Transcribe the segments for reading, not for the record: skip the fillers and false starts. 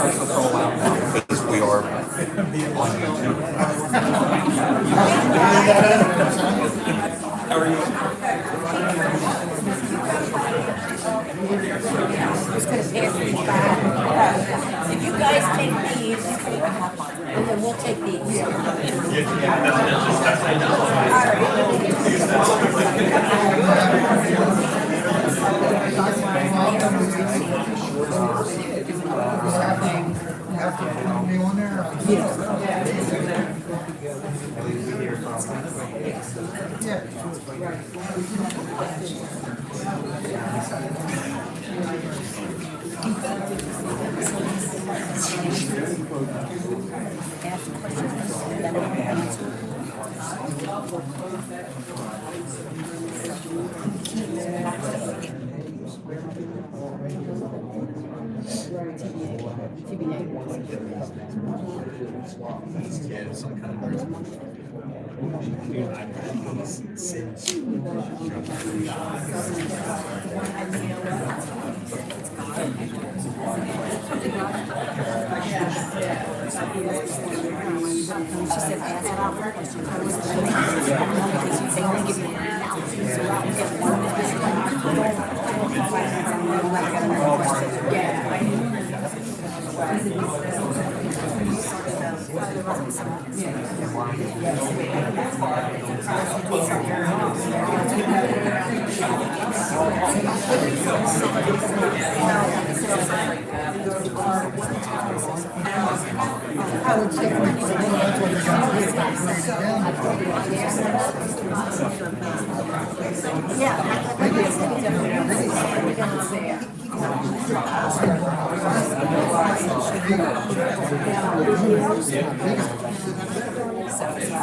start the poll out because we are on YouTube. How are you? If you guys take these, and then we'll take these. Anyone there? Yeah.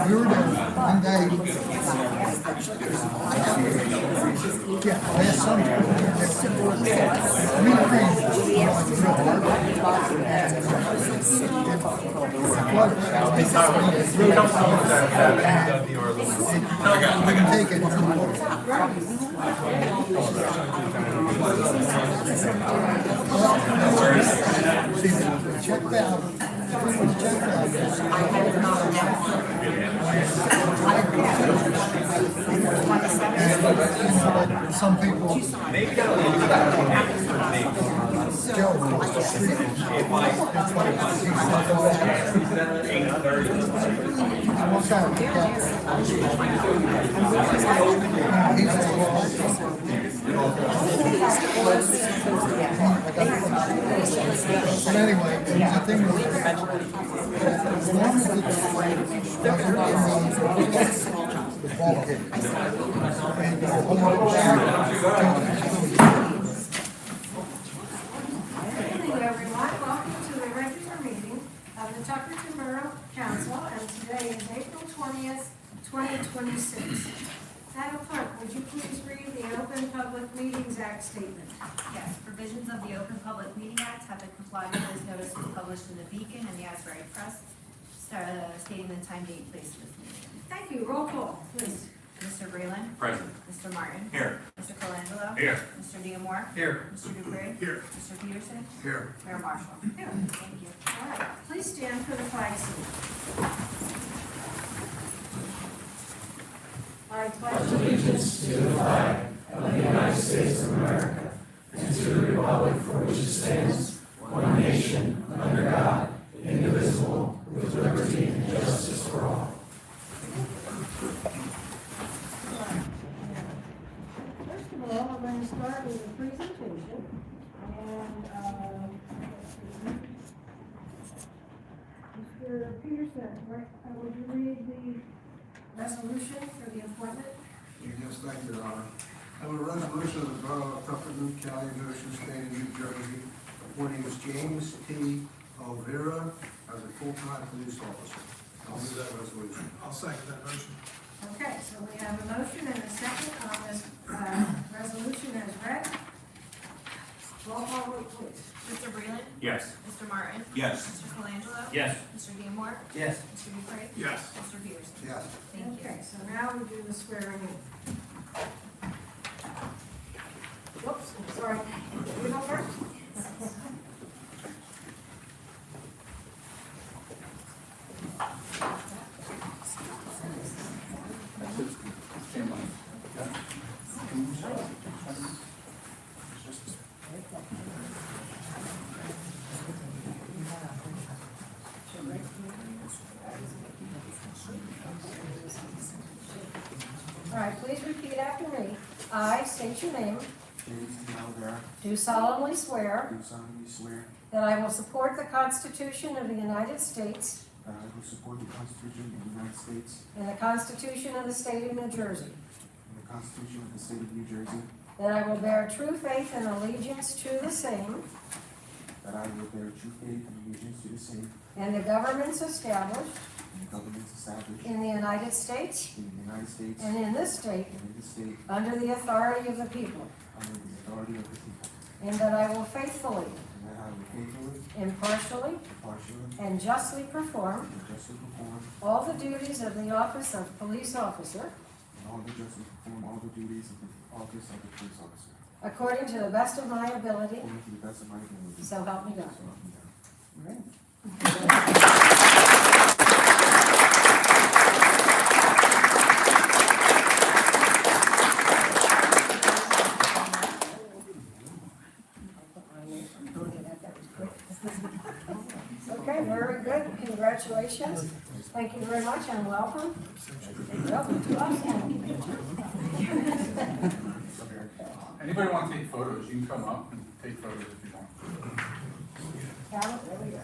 We were there one day. Yeah, last summer. Take it. Check that. Some people but anyway, the thing was, as long as it's the ball game. Hello everyone, welcome to the regular meeting of the Tuckerton Borough Council, and today is April 20th, 2026. Madam Clerk, would you please read the Open Public Meetings Act statement? Yes, provisions of the Open Public Meeting Act have been complied with as notice was published in the Beacon and the Asbury Press, stating the time, date, place of this meeting. Thank you, roll call, please. Mr. Breland. Present. Mr. Martin. Here. Mr. Colangelo. Here. Mr. Diemar. Here. Mr. Dupree. Here. Mr. Peterson. Here. Mayor Marshall. Here. Thank you. All right, please stand for the flag salute. I pledge allegiance To the flag of the United States of America and to the republic for which it stands, one nation, under God, indivisible, with liberty and justice for all. First of all, I'm going to start with a presentation, and Mr. Peterson, would you read the resolution for the appointment? Yes, thank you, Your Honor. I have a resolution of the Borough of Tuckerton, County of Ocean, State of New Jersey, appointing James T. O'Hara as a full-time police officer. I'll move that resolution. I'll second that motion. Okay, so we have a motion and a second on this resolution as read. Roll call vote, please. Mr. Breland. Yes. Mr. Martin. Yes. Mr. Colangelo. Yes. Mr. Diemar. Yes. Mr. Dupree. Yes. Mr. Peterson. Yes. Thank you. Okay, so now we do the swearing in. Whoops, I'm sorry. You go first? I state your name, James T. Olivera, do solemnly swear do solemnly swear that I will support the Constitution of the United States that I will support the Constitution of the United States and the Constitution of the State of New Jersey, and the Constitution of the State of New Jersey, that I will bear true faith and allegiance to the same that I will bear true faith and allegiance to the same and the governments established and the governments established in the United States in the United States and in this state and in this state under the authority of the people, under the authority of the people, and that I will faithfully, and that I will faithfully, impartially, impartially, and justly perform and justly perform all the duties of the office of police officer all the duties of the office of the police officer, according to the best of my ability, according to the best of my ability. so help me God. So help me God. Okay, very good. Congratulations. Thank you very much and welcome. Welcome to us. Anybody want to take photos, you can come up and take photos if you want. Cal, there we go.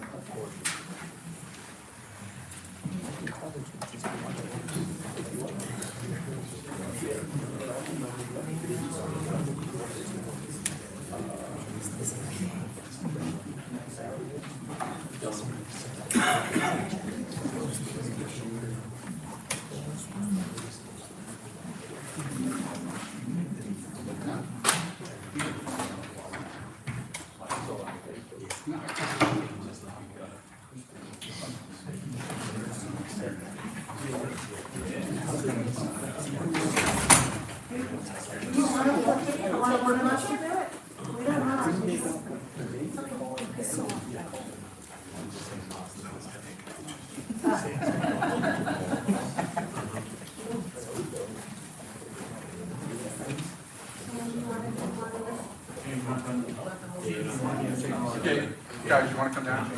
Okay. Okay, guys, you want to come down?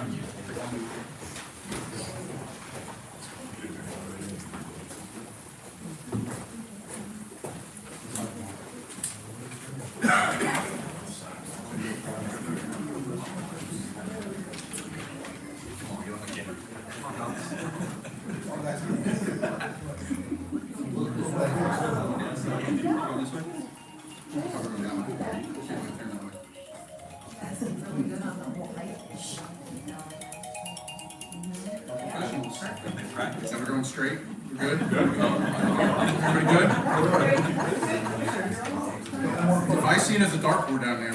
Is everyone straight? We're good? Good. Pretty good? If I see it as a dartboard down there,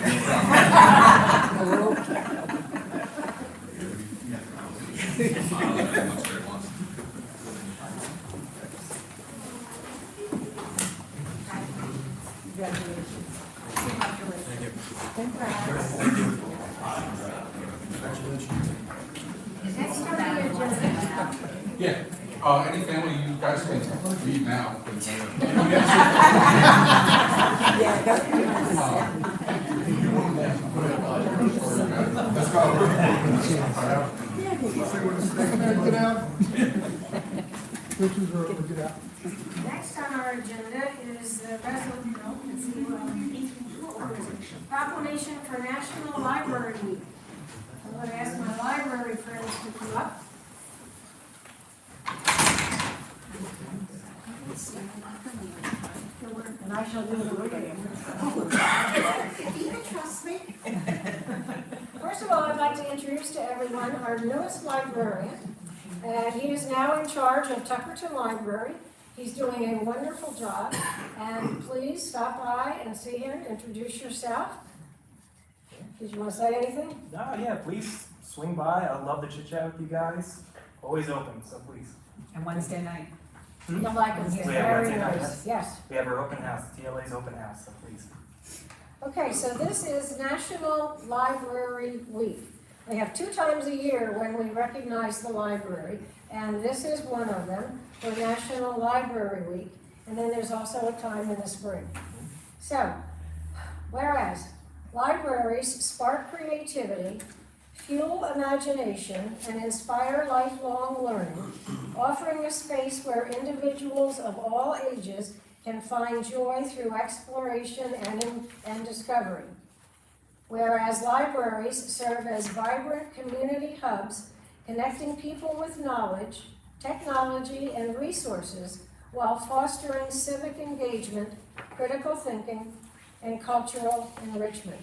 we'll Next on the agenda. Yeah, any family you guys can leave now. Let's go. Next on our agenda is the proclamation for National Library Week. I'm going to ask my library friends to come up. And I shall do the reading. You can trust me. First of all, I'd like to introduce to everyone our newest librarian. And he is now in charge of Tuckerton Library. He's doing a wonderful job. And please stop by and see him, introduce yourself. Did you want to say anything? No, yeah, please swing by. I'd love to chit chat with you guys. Always open, so please. And Wednesday night. You'll like him, he's So, yeah, very Wednesday night, nice, yes. We have our open house, TLA's open house, so please. Okay, so this is National Library Week. We have 2 times a year when we recognize the library, and this is one of them for National Library Week. And then there's also a time in the spring. So, whereas libraries spark creativity, fuel imagination, and inspire lifelong learning, offering a space where individuals of all ages can find joy through exploration and discovery. Whereas libraries serve as vibrant community hubs, connecting people with knowledge, technology, and resources while fostering civic engagement, critical thinking, and cultural enrichment.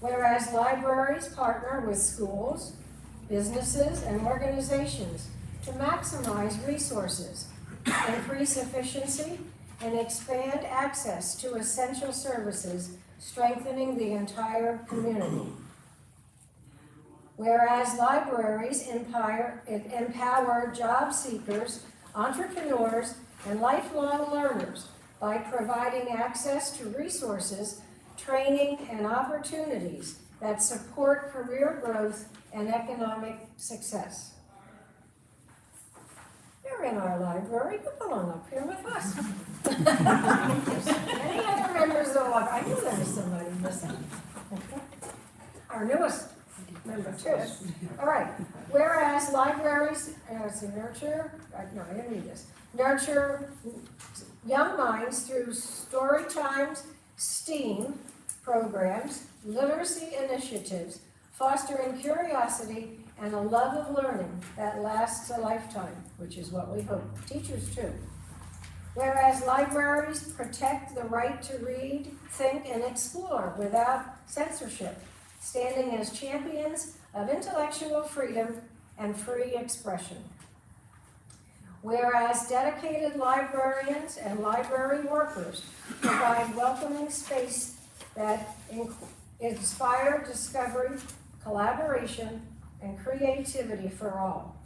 Whereas libraries partner with schools, businesses, and organizations to maximize resources, increase efficiency, and expand access to essential services, strengthening the entire community. Whereas libraries empower job seekers, entrepreneurs, and lifelong learners by providing access to resources, training, and opportunities that support career growth and economic success. You're in our library, you belong up here with us. Any other members of the library? I knew there was somebody missing. Our newest member too. All right, whereas libraries, nurture young minds through story times, STEAM programs, literacy initiatives, fostering curiosity and a love of learning that lasts a lifetime, which is what we hope. Teachers too. Whereas libraries protect the right to read, think, and explore without censorship, standing as champions of intellectual freedom and free expression. Whereas dedicated librarians and library workers provide welcoming space that inspire discovery, collaboration, and creativity for all.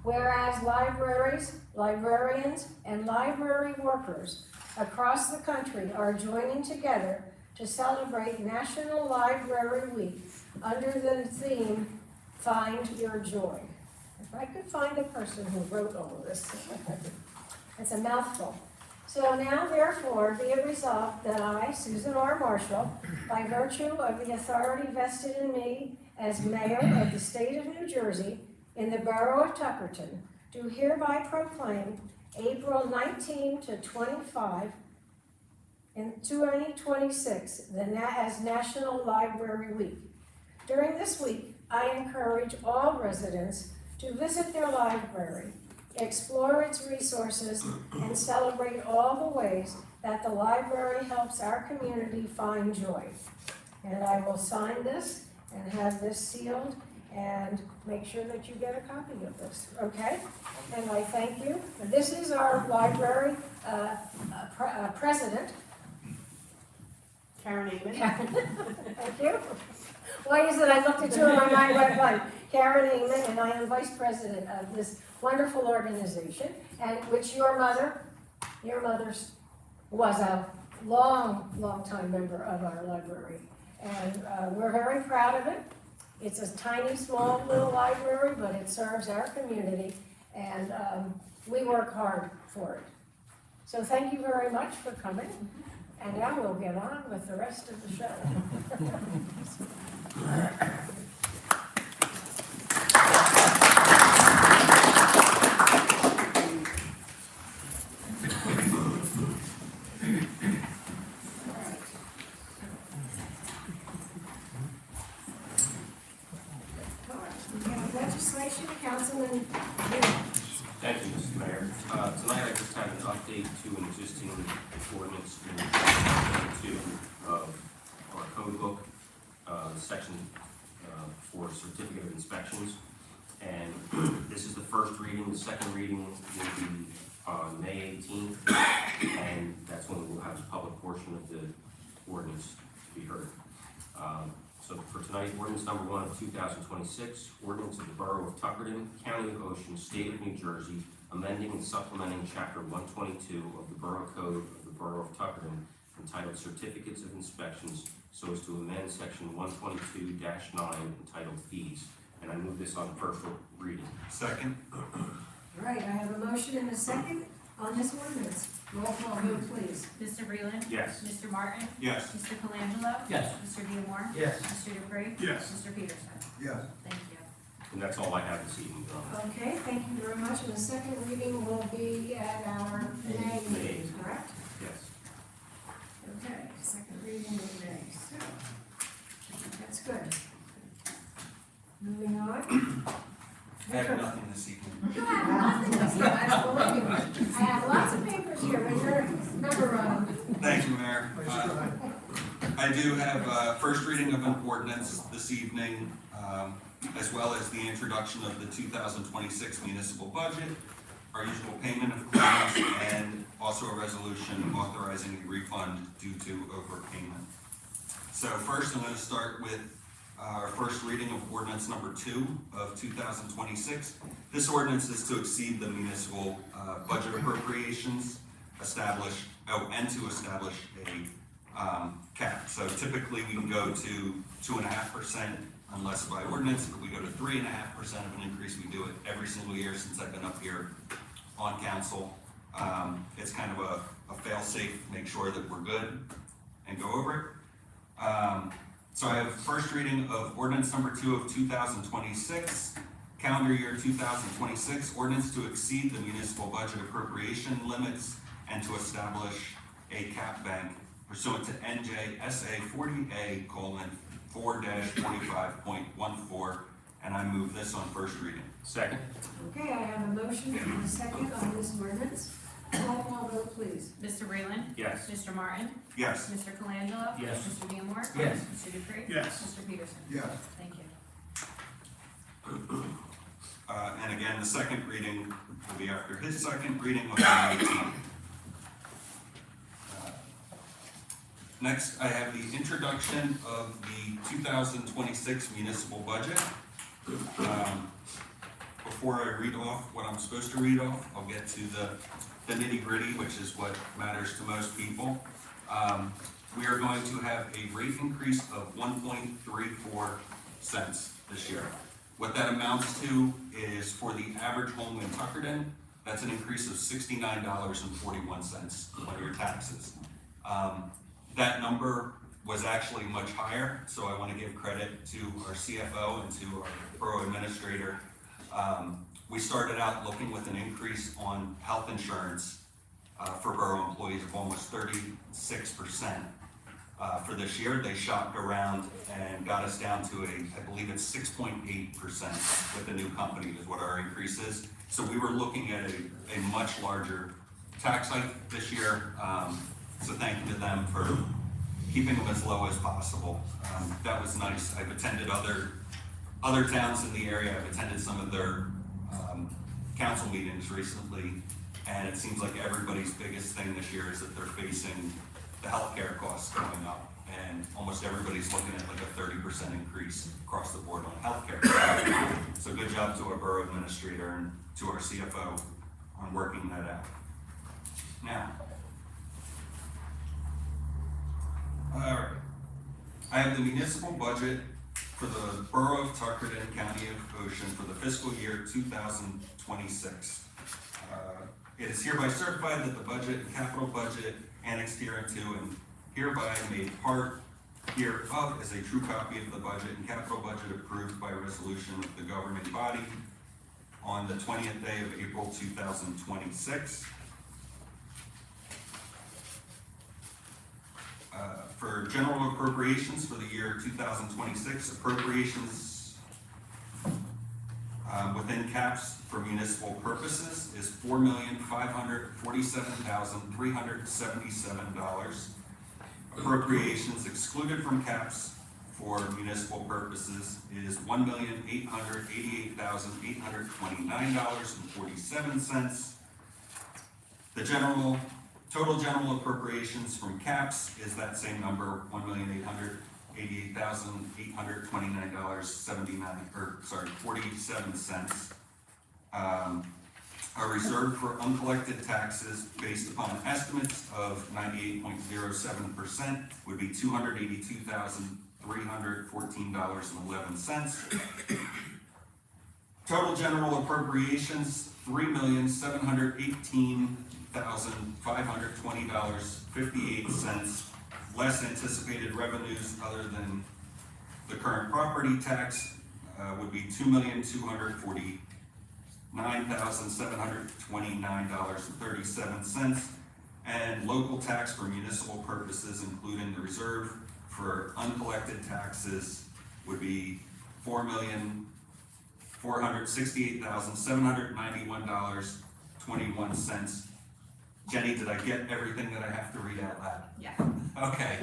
Whereas libraries, librarians, and library workers across the country are joining together to celebrate National Library Week under the theme, Find Your Joy. If I could find a person who wrote all of this. It's a mouthful. So now therefore be it resolved that I, Susan R. Marshall, by virtue of the authority vested in me as mayor of the state of New Jersey in the borough of Tuckerton, do hereby proclaim April 19 to 25 in 2026 as National Library Week. During this week, I encourage all residents to visit their library, explore its resources, and celebrate all the ways that the library helps our community find joy. And I will sign this and have this sealed and make sure that you get a copy of this, okay? And I thank you. This is our library president. Karen Amon. Thank you. Why is it I looked at you and my mind went blank? Karen Amon, and I am vice president of this wonderful organization, and which your mother was a long time member of our library. And we're very proud of it. It's a tiny, small little library, but it serves our community, and we work hard for it. So thank you very much for coming, and now we'll get on with the rest of the show. Legislation, Councilman. Thank you, Mr. Mayor. Tonight I just have an update to an existing ordinance in Section 2 of our code book, section for certificate of inspections. And this is the first reading. The second reading will be on May 18th, and that's when we will have the public portion of the ordinance to be heard. So for tonight, ordinance number 1 of 2026, ordinance of the Borough of Tuckerton, County of Ocean, State of New Jersey, amending and supplementing Chapter 122 of the Borough Code of the Borough of Tuckerton, entitled Certificates of Inspections, so as to amend Section 122-9 entitled Fees. And I move this on first reading. Second. All right, I have a motion and a second on this ordinance. Roll call vote, please. Mr. Breland. Yes. Mr. Martin. Yes. Mr. Colangelo. Yes. Mr. Diemar. Yes. Mr. Dupree. Yes. Mr. Peterson. Yes. Thank you. And that's all I have this evening, Your Honor. Okay, thank you very much. And the second reading will be at our May meeting, correct? Yes. Okay, second reading in May, so, that's good. Moving on. I have nothing this evening. You have nothing to say, I don't believe you. I have lots of papers here, but your number on them. Thank you, Mayor. I do have first reading of an ordinance this evening, as well as the introduction of the 2026 municipal budget, our usual payment of claims, and also a resolution authorizing a refund due to overpayment. So first, I'm going to start with our first reading of ordinance number 2 of 2026. This ordinance is to exceed the municipal budget appropriations, and to establish a cap. So typically we can go to 2.5% unless by ordinance. If we go to 3.5% of an increase, we do it every single year since I've been up here on council. It's kind of a fail-safe, make sure that we're good and go over it. So I have first reading of ordinance number 2 of 2026, calendar year 2026, ordinance to exceed the municipal budget appropriation limits and to establish a cap bank pursuant to NJSA 40A:4-45.14, and I move this on first reading. Second? Okay, I have a motion and a second on this ordinance. Roll call vote, please. Mr. Breland. Yes. Mr. Martin. Yes. Mr. Colangelo. Yes. Mr. Diemar. Yes. Mr. Dupree. Yes. Mr. Peterson. Yes. Thank you. And again, the second reading will be after his second reading of May 18. Next, I have the introduction of the 2026 municipal budget. Before I read off what I'm supposed to read off, I'll get to the nitty-gritty, which is what matters to most people. We are going to have a rate increase of 1.34 cents this year. What that amounts to is, for the average home in Tuckerton, that's an increase of $69.41 on your taxes. That number was actually much higher, so I want to give credit to our CFO and to our borough administrator. We started out looking with an increase on health insurance for borough employees of almost 36%. For this year, they shopped around and got us down to I believe it's 6.8% with the new company is what our increase is. So we were looking at a much larger tax hike this year. So thank you to them for keeping them as low as possible. That was nice. I've attended other towns in the area. I've attended some of their council meetings recently, and it seems like everybody's biggest thing this year is that they're facing the healthcare costs going up, and almost everybody's looking at like a 30% increase across the board on healthcare. So good job to our borough administrator and to our CFO on working that out. Now, all right, I have the municipal budget for the Borough of Tuckerton, County of Ocean for the fiscal year 2026. It is hereby certified that the budget and capital budget annexed hereunto and hereby made part hereof is a true copy of the budget and capital budget approved by resolution of the governing body on the 20th day of April 2026. For general appropriations for the year 2026, appropriations within caps for municipal purposes is $4,547,377. Appropriations excluded from caps for municipal purposes is $1,888,829.47. The total general appropriations from caps is that same number, $1,888,829.47. A reserve for uncollected taxes based upon estimates of 98.07% would be $282,314.11. Total general appropriations, $3,718,520.58, less anticipated revenues other than the current property tax would be $2,249,729.37. And local tax for municipal purposes, including the reserve for uncollected taxes, would be $4,468,791.21. Jenny, did I get everything that I have to read out loud? Yeah, Okay,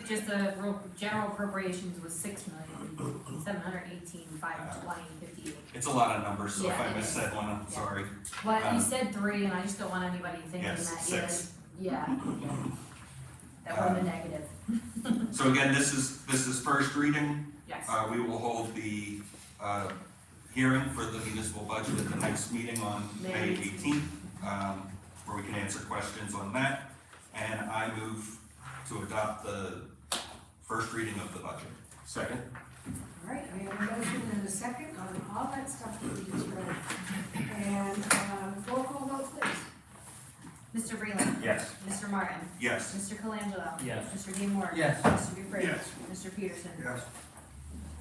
just the real general appropriations was $6,718,520.58. it's a lot of numbers, so if Yeah, I it is. missaid one, I'm Yeah. sorry. Well, you said 3, and I just don't want anybody thinking Yes, that, 6. yeah. That would have been negative, So again, this is first reading. yes. We will hold the hearing for the municipal budget at the next meeting on May 18th, where we can answer questions on that. And I move to adopt the first reading of the budget. Second? All right, I have a motion and a second on all that stuff that we just read. And, roll call vote, please. Mr. Breland. Yes. Mr. Martin. Yes. Mr. Colangelo. Yes. Mr. Diemar. Yes. Mr. Dupre. Yes. Mr. Peterson. Yes.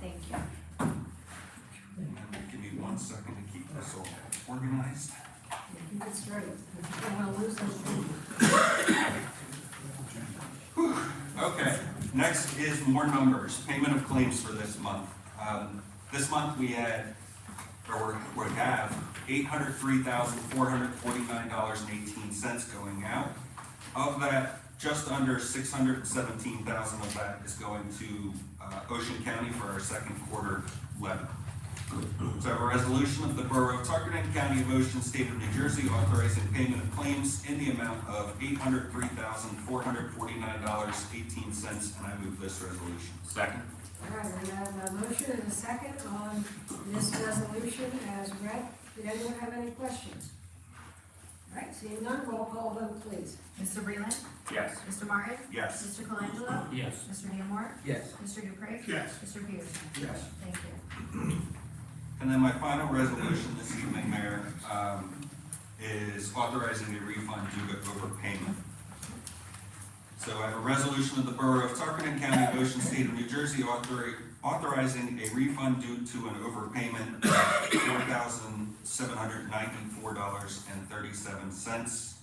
Thank you. And give me 1 second to keep this all organized. Keep it straight. I don't want to lose those. Okay, next is more numbers, payment of claims for this month. This month we had, or we have $803,449.18 going out. Of that, just under $617,000 of that is going to Ocean County for our second quarter levy. So I have a resolution of the Borough of Tuckerton, County of Ocean, State of New Jersey, authorizing payment of claims in the amount of $803,449.18, and I move this resolution. Second? All right, we have a motion and a second on this resolution as read. Did anyone have any questions? All right, seeing none, roll call vote, please. Mr. Breland. Yes. Mr. Martin. Yes. Mr. Colangelo. Yes. Mr. Diemar. Yes. Mr. Dupre. Yes. Mr. Peterson. Yes. Thank you. And then my final resolution this evening, Mayor, is authorizing a refund due to overpayment. So I have a resolution of the Borough of Tuckerton, County of Ocean, State of New Jersey, authorizing a refund due to an overpayment of $4,794.37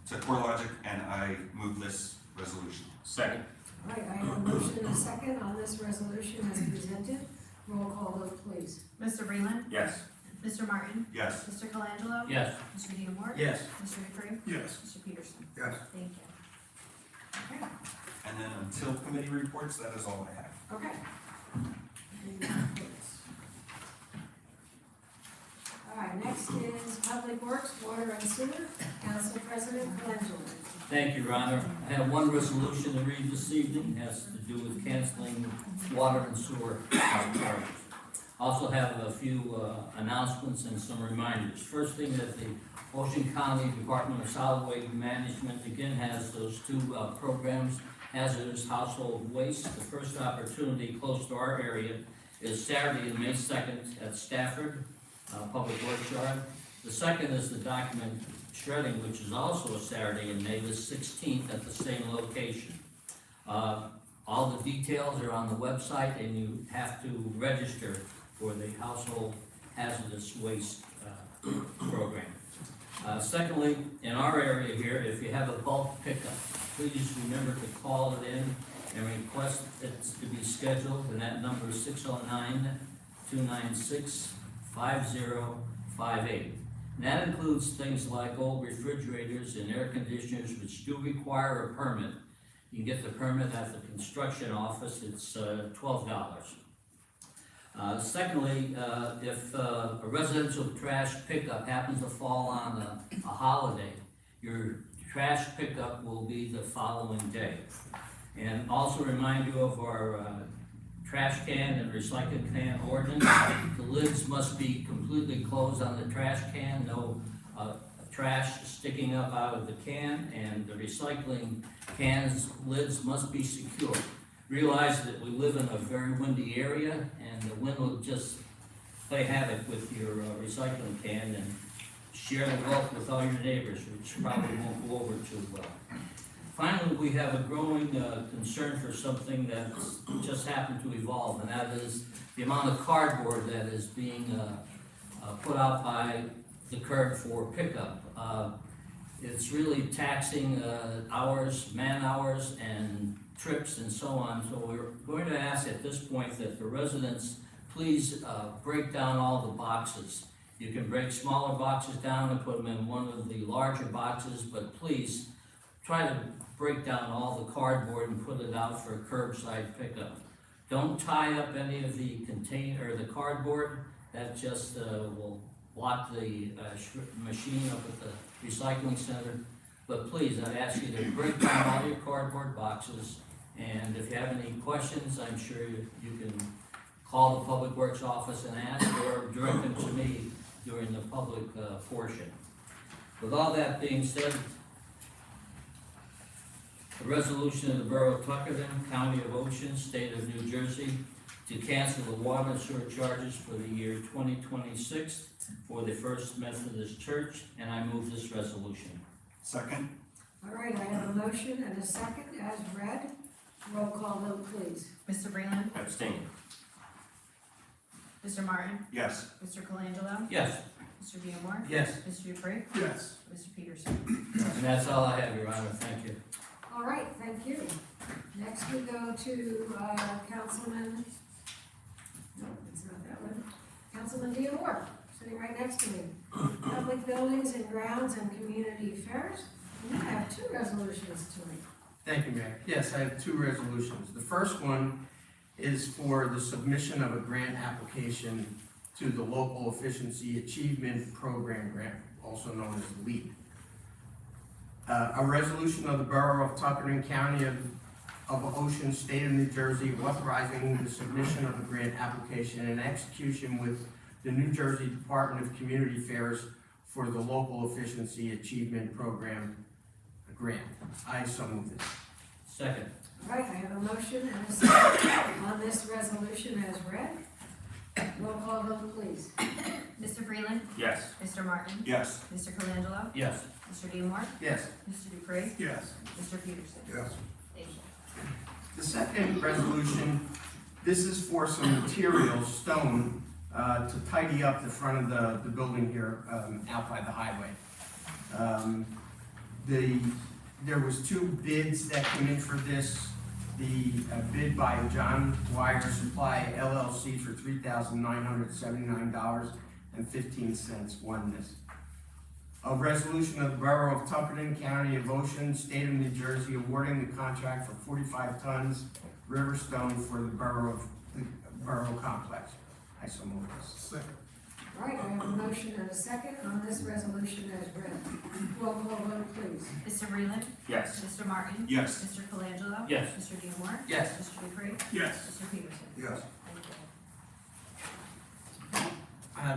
to CoreLogic, and I move this resolution. Second? All right, I have a motion and a second on this resolution as presented. Roll call vote, please. Mr. Breland. Yes. Mr. Martin. Yes. Mr. Colangelo. Yes. Mr. Diemar. Yes. Mr. Dupre. Yes. Mr. Peterson. Yes. Thank you. Okay. And then until committee reports, that is all I have. Okay. All right, next is Public Works, Water and Sewer, Council President Colangelo. Thank you, Rhonda. I have one resolution to read this evening, it has to do with canceling water and sewer charges. Also have a few announcements and some reminders. First thing that the Ocean County Department of Solid Waste Management again has those two programs, hazardous household waste. The first opportunity close to our area is Saturday, May 2nd at Stafford Public Works Yard. The second is the document shredding, which is also a Saturday in May the 16th at the same location. All the details are on the website, and you have to register for the household hazardous waste program. Secondly, in our area here, if you have a bulk pickup, please remember to call it in and request it to be scheduled, and that number is 609-296-5058. And that includes things like old refrigerators and air conditioners, which do require a permit. You can get the permit at the construction office, it's $12. Secondly, if a residential trash pickup happens to fall on a holiday, your trash pickup will be the following day. And also remind you of our trash can and recycling can ordinance. The lids must be completely closed on the trash can, no trash sticking up out of the can, and the recycling cans lids must be secure. Realize that we live in a very windy area, and the wind will just play havoc with your recycling can and share the wealth with all your neighbors, which probably won't go over too well. Finally, we have a growing concern for something that's just happened to evolve, and that is the amount of cardboard that is being put out by the curb for pickup. It's really taxing hours, man hours, and trips and so on. So we're going to ask at this point that the residents please break down all the boxes. You can break smaller boxes down and put them in one of the larger boxes, but please try to break down all the cardboard and put it out for curbside pickup. Don't tie up any of the the cardboard. That just will block the machine up at the recycling center. But please, I ask you to break down all your cardboard boxes, and if you have any questions, I'm sure you can call the Public Works office and ask, or direct them to me during the public portion. With all that being said, a resolution of the Borough of Tuckerton, County of Ocean, State of New Jersey, to cancel the water and sewer charges for the year 2026 for the First Methodist Church, and I move this resolution. Second? All right, I have a motion and a second as read. Roll call vote, please. Mr. Breland. Abstain. Mr. Martin. Yes. Mr. Colangelo. Yes, Mr. Diemar. Yes. Mr. Dupree. Yes. Mr. Peterson. and that's all I have, Your Honor, thank you. All right, thank you. Next we go to Councilman, no, it's not that one. Councilman Diemar, sitting right next to me. Public Buildings and Grounds and Community Affairs. We have two resolutions tonight. Thank you, Mayor. Yes, I have two resolutions. The first one is for the submission of a grant application to the Local Efficiency Achievement Program grant, also known as LEAP. A resolution of the Borough of Tuckerton, County of Ocean, State of New Jersey, authorizing the submission of a grant application and execution with the New Jersey Department of Community Affairs for the Local Efficiency Achievement Program grant. I so move this. Second. All right, I have a motion and a second on this resolution as read. Roll call vote, please. Mr. Breland. Yes. Mr. Martin. Yes. Mr. Colangelo. Yes, Mr. Diemar. Yes. Mr. Dupree. Yes. Mr. Peterson. Yes. Thank you. The second resolution, this is for some materials, stone, to tidy up the front of the building here, out by the highway. There was two bids that came in for this. The bid by John Wire Supply LLC for $3,979.15 won this. A resolution of the Borough of Tuckerton, County of Ocean, State of New Jersey, awarding the contract for 45 tons river stone for the borough complex. I so move this. Second. All right, I have a motion and a second on this resolution as read. Roll call vote, please. Mr. Breland. Yes. Mr. Martin. Yes. Mr. Colangelo. Yes. Mr. Diemar. Yes. Mr. Dupree. Yes. Mr. Peterson. Yes. Thank you.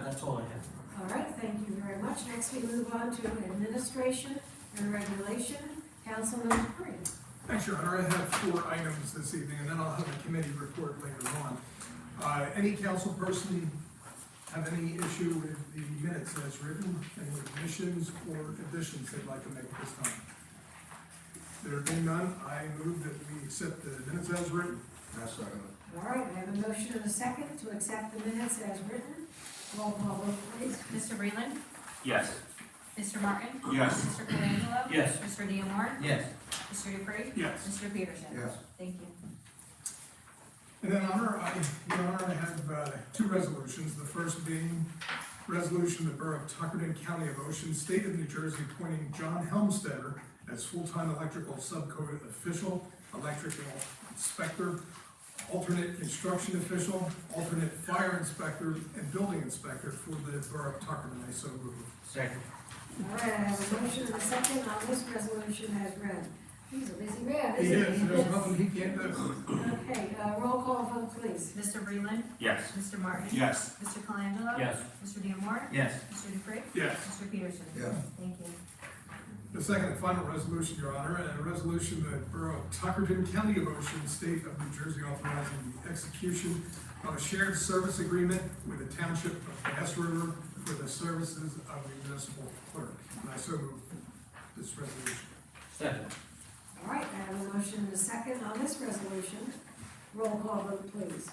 That's all I have. All right, thank you very much. Next, we move on to administration and regulation. Councilman Dupree. Thanks, Your Honor. I have 4 items this evening, and then I'll have a committee report later on. Any council person have any issue with the minutes as written, any additions or additions they'd like to make at this time? There being none, I move that we accept the minutes as written. Yes, second. All right, I have a motion and a second to accept the minutes as written. Roll call vote, please. Mr. Breland. Yes. Mr. Martin. Yes. Mr. Colangelo. Yes. Mr. Diemar. Yes. Mr. Dupree. Yes. Mr. Peterson. Yes. Thank you. And then, Your Honor, I have 2 resolutions. The first being resolution of the Borough of Tuckerton, County of Ocean, State of New Jersey, appointing John Helmstetter as full-time electrical subcode official, electrical inspector, alternate construction official, alternate fire inspector, and building inspector for the Borough of Tuckerton. I so move. Second. All right, I have a motion and a second on this resolution as read. He's a busy man, He isn't is, he? there's nothing he can't do. Okay, roll call vote, please. Mr. Breland. Yes. Mr. Martin. Yes. Mr. Colangelo. yes, Mr. Diemar. Yes. Mr. Dupree. Yes. Mr. Peterson. Yes. Thank you. The second and final resolution, Your Honor, a resolution that Borough of Tuckerton, County of Ocean, State of New Jersey, authorizing the execution of a shared service agreement with the Township of Bass River for the services of the municipal clerk. And I so move this resolution. second. All right, I have a motion and a second on this resolution. Roll call vote, please.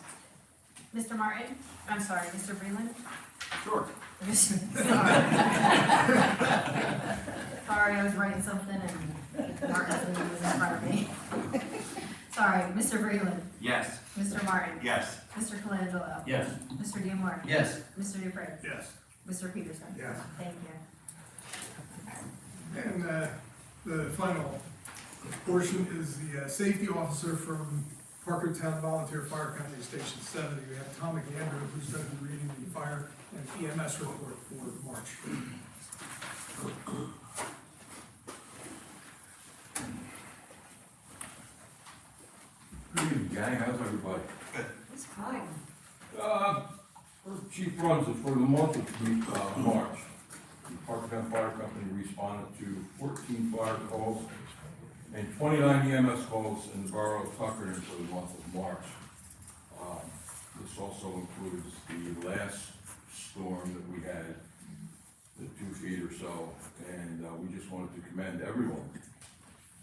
Mr. Martin, I'm sorry, Mr. Breland? Sure. Sorry, I was writing something and Martin's name was in front of me. Sorry, Mr. Breland, Yes. Mr. Martin, Yes. Mr. Colangelo, Yes. Mr. Diemar, Yes. Mr. Dupre, Yes. Mr. Peterson. Yes. Thank you. And the final portion is the safety officer from Parker Town Volunteer Fire Company Station 70. We have Tom McAndrew, who's going to be reading the fire and EMS report for March. Good evening, gang, how's everybody? It's fine. First, Chief runs it for the month of March. The Parker Town Fire Company responded to 14 fire calls and 29 EMS calls in the borough of Tuckerton for the month of March. This also includes the last storm that we had, the 2 feet or so, and we just wanted to commend everyone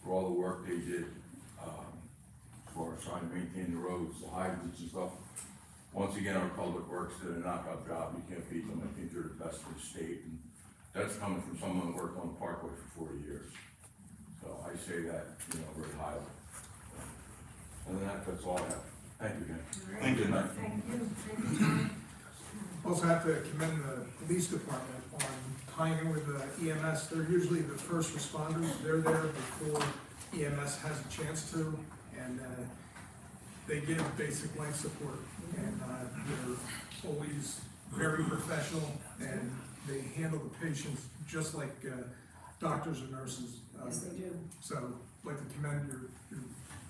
for all the work they did as far as trying to maintain the roads, the hydrants and stuff. Once again, our public works did a knockout job. You can't beat them. I think they're the best in the state, and that's coming from someone who worked on the Parkway for 40 years. So I say that, very highly. And then that's all I have. Thank you, again. Thank you. Thank you. Thank you, Tom. Also have to commend the police department on tying in with the EMS. They're usually the first responders. They're there before EMS has a chance to, and they give basic life support. And they're always very professional, and they handle the patients just like doctors and nurses. Yes, they do. So I'd like to commend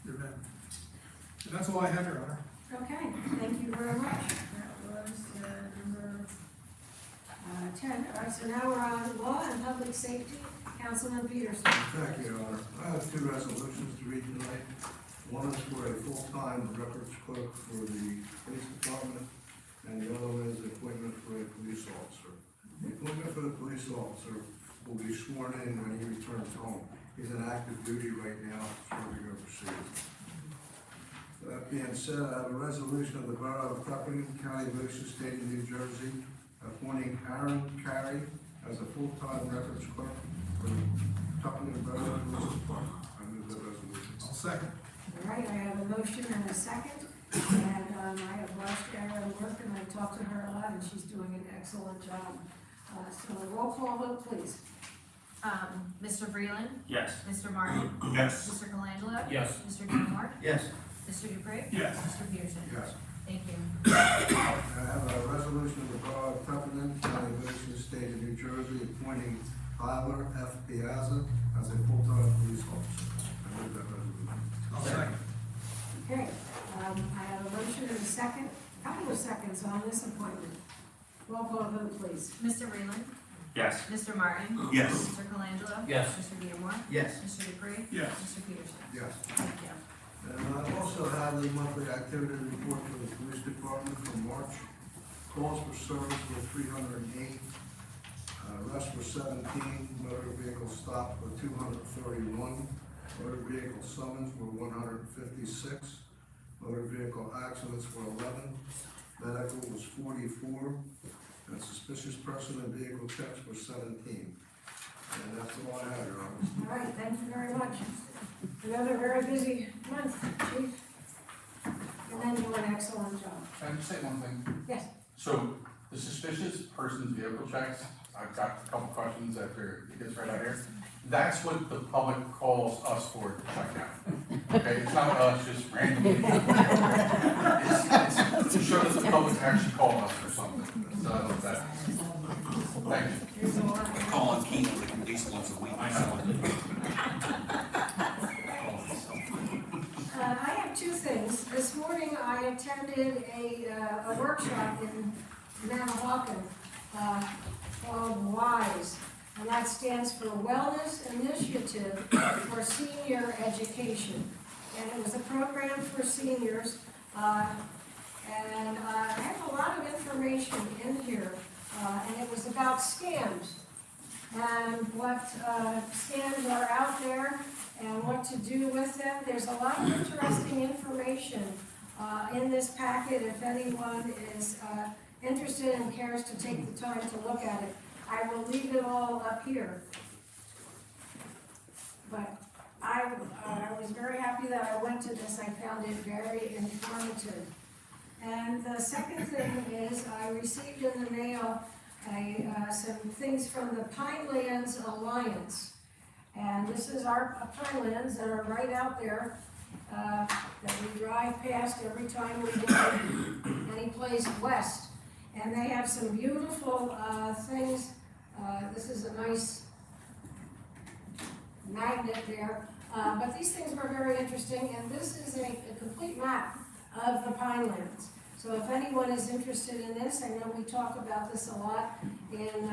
your men. And that's all I have, Your Honor. Okay, thank you very much. That was number 10. All right, so now we're on law and public safety. Councilman Peterson. Thank you, Your Honor. I have 2 resolutions to read tonight. One is for a full-time records clerk for the police department, and the other one is the appointment for a police officer. The appointment for the police officer will be sworn in when he returns home. He's in active duty right now, so we're going to proceed. That being said, I have a resolution of the Borough of Tuckerton, County of Ocean, State of New Jersey, appointing Aaron Carey as a full-time records clerk for the Tuckerton Borough Police Department. I move that resolution. I'll second. All right, I have a motion and a second, and I have watched Erin work, and I've talked to her a lot, and she's doing an excellent job. So roll call vote, please. Mr. Breland, Yes. Mr. Martin, Yes. Mr. Colangelo. Yes. Mr. Diemar, Yes. Mr. Dupre. Yes. Mr. Peterson. Yes. Thank you. I have a resolution of the Borough of Tuckerton, County of Ocean, State of New Jersey, appointing Tyler F. Piazza as a full-time police officer. I move that resolution. I'll second. Okay, I have a motion and a second, a couple of seconds on this appointment. Roll call vote, please. Mr. Breland, Yes. Mr. Martin. Yes. Mr. Colangelo. Yes. Mr. Diemar, Yes. Mr. Dupre. Yes. Mr. Peterson. Yes. Thank you. And I also have the monthly activity report for the police department for March. Calls for service were 308, arrests were 17, motor vehicle stopped were 231, motor vehicle summons were 156, motor vehicle accidents were 11, medical was 44, and suspicious person and vehicle checks were 17. And that's all I have, Your Honor. All right, thank you very much. Another very busy month, Chief. And then do an excellent job. Can I just say one thing? Yes. So, the suspicious person's vehicle checks, I've got a couple questions after it gets right out here. That's what the public calls us for to check out. Okay, it's not us just randomly. It's to show that the public actually called us for something. So, that, thank you. Here's a lot. I call on Keenan at least once a week. I know. I have 2 things. This morning I attended a workshop in Manahawkin called WISE, and that stands for Wellness Initiative for Senior Education. And it was a program for seniors, and I have a lot of information in here, and it was about scams. and what scans are out there and what to do with them. There's a lot of interesting information in this packet if anyone is interested and cares to take the time to look at it. I will leave it all up here. But I was very happy that I went to this. I found it very informative. And the second thing is I received in the mail some things from the Pinelands Alliance. And this is our Pinelands that are right out there that we drive past every time we go any place west. And they have some beautiful things. This is a nice magnet there. But these things were very interesting, and this is a complete map of the Pinelands. So if anyone is interested in this, I know we talk about this a lot in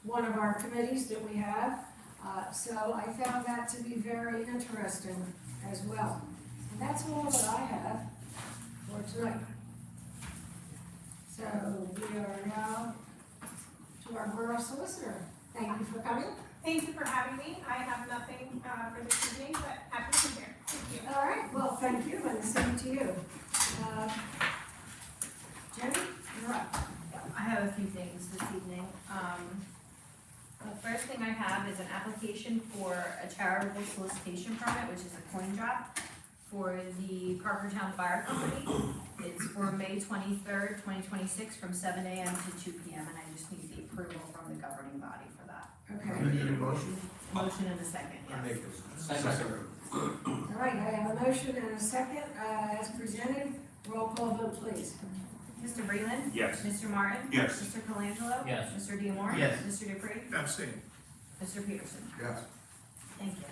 one of our committees that we have. So I found that to be very interesting as well. And that's all that I have for tonight. So we are now to our borough solicitor. Thank you for coming. Thank you for having me. I have nothing for this evening, but happy to be here. Thank you. All right, well, thank you, and the same to you. Jenny, you're up. I have a few things this evening. The first thing I have is an application for a charitable solicitation permit, which is a coin drop for the Parkertown Fire Company. It's for May 23rd, 2026, from 7 a.m. to 2 p.m., and I just need the approval from the governing body for that. Okay. We need a motion? Motion and a second, yes. Second. All right, I have a motion and a second, as presented. Roll call vote, please. Mr. Breland. Yes. Mr. Martin. Yes. Mr. Colangelo. Yes. Mr. Diemar. Yes. Mr. Dupree. Abstain. Mr. Peterson. Yes. Thank you.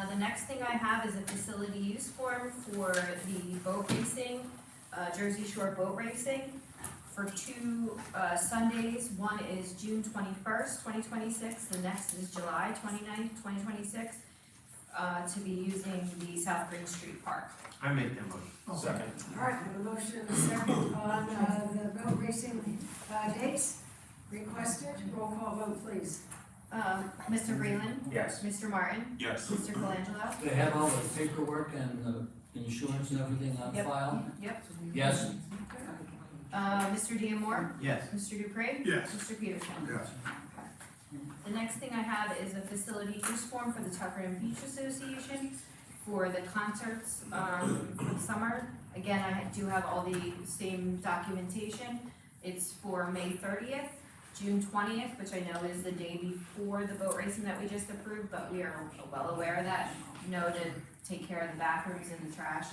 The next thing I have is a facility use form for the boat racing, Jersey Shore Boat Racing, for two Sundays. One is June 21st, 2026, the next is July 29th, 2026, to be using the South Green Street Park. I make that motion. Second. All right, I have a motion and a second on the boat racing dates requested. Roll call vote, please. Mr. Breland. Yes. Mr. Martin. Yes. Mr. Colangelo. They have all the paperwork and the insurance and everything on Yep. file? Yep. Yes. Mr. Diemar. Yes. Mr. Dupree. Yes. Mr. Peterson. Yes. The next thing I have is a facility use form for the Tuckerton Beach Association for the concerts for the summer. Again, I do have all the same documentation. It's for May 30th, June 20th, which I know is the day before the boat racing that we just approved, but we are well aware of that. No to take care of the bathrooms and the trash.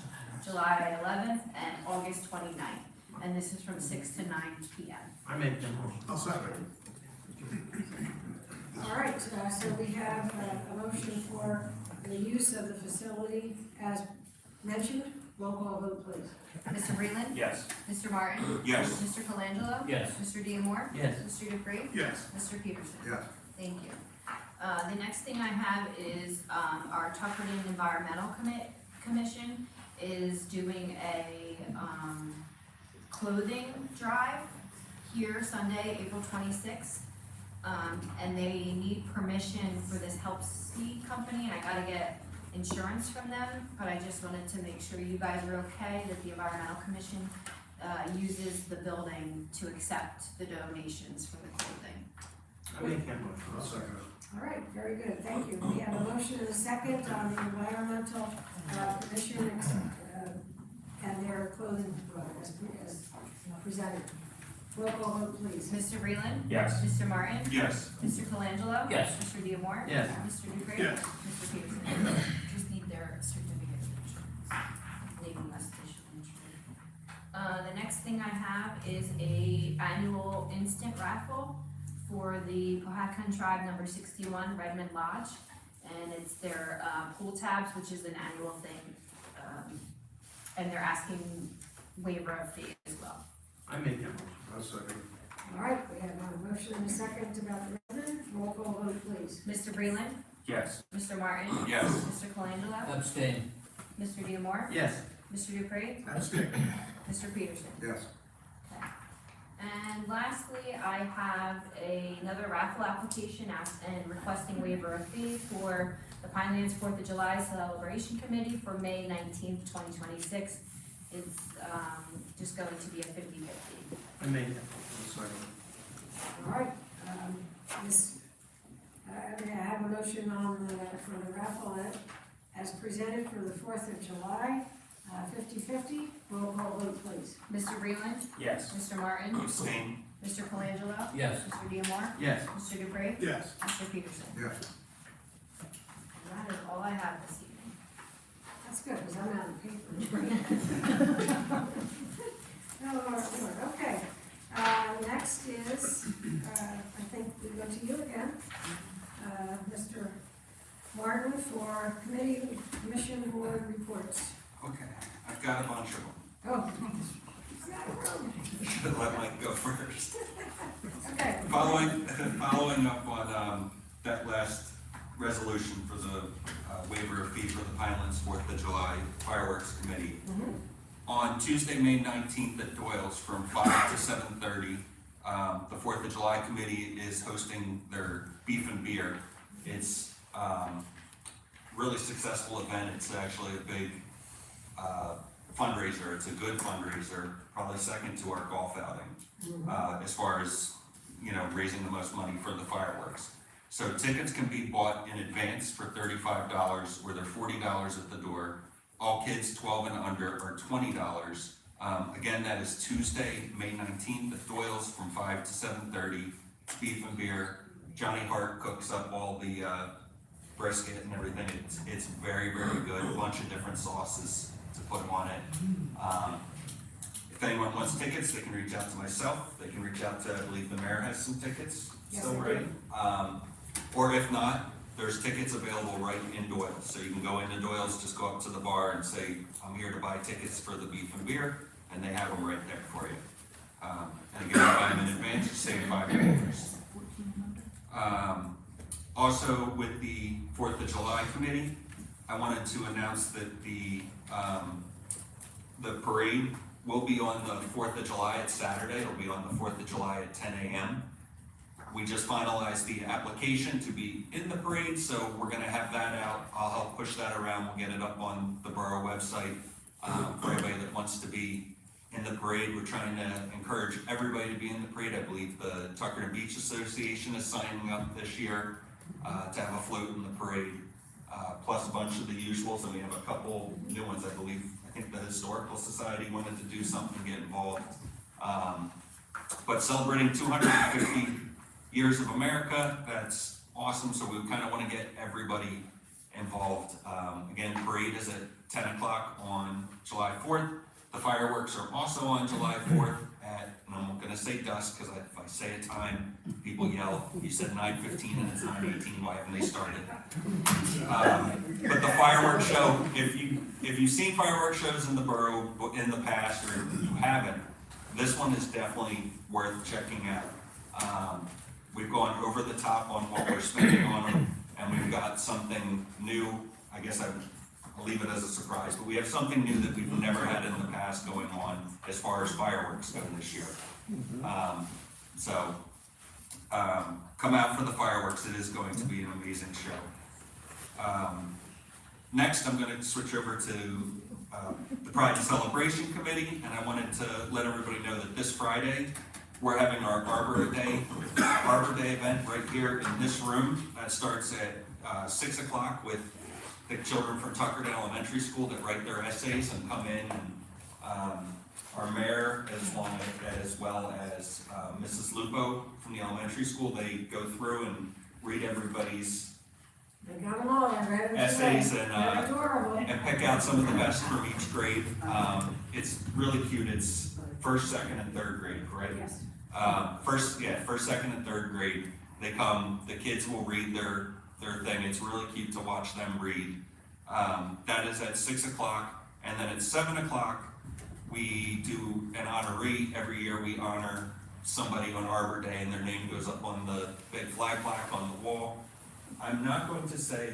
July 11th and August 29th. And this is from 6 to 9 p.m. I make that motion. I'll second. All right, so we have a motion for the use of the facility as mentioned. Roll call vote, please. Mr. Breland. Yes. Mr. Martin. Yes. Mr. Colangelo. Yes. Mr. Diemar. Yes. Mr. Dupree. Yes. Mr. Peterson. Yes. Thank you. The next thing I have is, our Tuckerton Environmental Commission is doing a, clothing drive here Sunday, April 26th. And they need permission for this Helpspeed company, and I gotta get insurance from them, but I just wanted to make sure you guys are okay that the Environmental Commission, uses the building to accept the donations for the clothing. I make that motion. I'll second it. All right, very good, thank you. We have a motion and a second on the environmental commission and their clothing as presented. Roll call vote, please. Mr. Breland. Yes. Mr. Martin. Yes. Mr. Colangelo. Yes. Mr. Diemar. Yes. Mr. Dupree. Yes. Mr. Peterson. Just need their certificate of insurance. Leaving us insurance. The next thing I have is a annual instant raffle for the Powhatan Tribe number 61 Redmond Lodge. And it's their pool tabs, which is an annual thing. And they're asking waiver of fee as well. I make that motion. I'll second it. All right, we have a motion and a second about the resident. Roll call vote, please. Mr. Breland. Yes. Mr. Martin. Yes. Mr. Colangelo. Abstain. Mr. Diemar. Yes. Mr. Dupree. Abstain. Mr. Peterson. Yes. And lastly, I have another raffle application and requesting waiver of fee for the Pinelands 4th of July Celebration Committee for May 19th, 2026. It's just going to be a 50/50. Amazing. All right, may I have a motion on for the raffle as presented for the 4th of July, 50/50, roll call vote, please. Mr. Breland. Yes. Mr. Martin. Abstain. Mr. Colangelo. Yes. Mr. Diemar. Yes. Mr. Dupre. Yes. Mr. Peterson. Yes. And that is all I have this evening. That's good, because I'm out of paper. No, Lord, okay. Next is, I think we go to you again. Mr. Martin for commission board reports. Okay, I've got a bunch of them. Oh. Should have let Mike go first. Okay. Following up on that last resolution for the waiver of fee for the Pinelands 4th of July Fireworks Committee. On Tuesday, May 19th at Doyle's from 5 to 7:30, the 4th of July Committee is hosting their beef and beer. It's really successful event. It's actually a big fundraiser. It's a good fundraiser, probably second to our golf outing, as far as, you know, raising the most money for the fireworks. So tickets can be bought in advance for $35, or they're $40 at the door. All kids 12 and under are $20. Again, that is Tuesday, May 19th at Doyle's from 5 to 7:30. Beef and beer. Johnny Hart cooks up all the brisket and everything. It's very, very good. A bunch of different sauces to put on it. If anyone wants tickets, they can reach out to myself. They can reach out to, I believe the mayor has some tickets still, right? Or if not, there's tickets available right in Doyle's. So you can go into Doyle's, just go up to the bar and say, I'm here to buy tickets for the beef and beer, and they have them right there for you. And again, buy them in advance, you save $5. Also, with the 4th of July committee, I wanted to announce that the parade will be on the 4th of July. It's Saturday. It'll be on the 4th of July at 10 a.m. We just finalized the application to be in the parade, so we're gonna have that out. I'll help push that around. We'll get it up on the borough website for anybody that wants to be in the parade. We're trying to encourage everybody to be in the parade. I believe the Tuckerton Beach Association is signing up this year to have a float in the parade, plus a bunch of the usuals, and we have a couple new ones, I believe. I think the Historical Society wanted to do something, get involved. But celebrating 250 years of America, that's awesome, so we kind of want to get everybody involved. Again, parade is at 10 o'clock on July 4th. The fireworks are also on July 4th at, and I'm going to say dusk, because if I say a time, people yell, you said 9:15 and it's 9:18, why haven't they started? But the fireworks show, if you've seen fireworks shows in the borough in the past, or if you haven't, this one is definitely worth checking out. We've gone over the top on what we're spending on them, and we've got something new. I guess I'll leave it as a surprise, but we have something new that we've never had in the past going on as far as fireworks go this year. Come out for the fireworks. It is going to be an amazing show. Next, I'm going to switch over to the Pride and Celebration Committee, and I wanted to let everybody know that this Friday, we're having our Arbor Day event right here in this room. That starts at 6 o'clock with the children from Tuckerton Elementary School that write their essays and come in, and our mayor, as well as Mrs. Lupo from the elementary school, they go through and read everybody's They got them all, I read them essays today. They're adorable. and pick out some of the best from each grade. It's really cute. It's first, second, and third grade, right? Yes. First, second, and third grade. They come. The kids will read their thing. It's really cute to watch them read. That is at 6 o'clock, and then at 7 o'clock, we do an honoree. Every year we honor somebody on Arbor Day, and their name goes up on the big flag plaque on the wall. I'm not going to say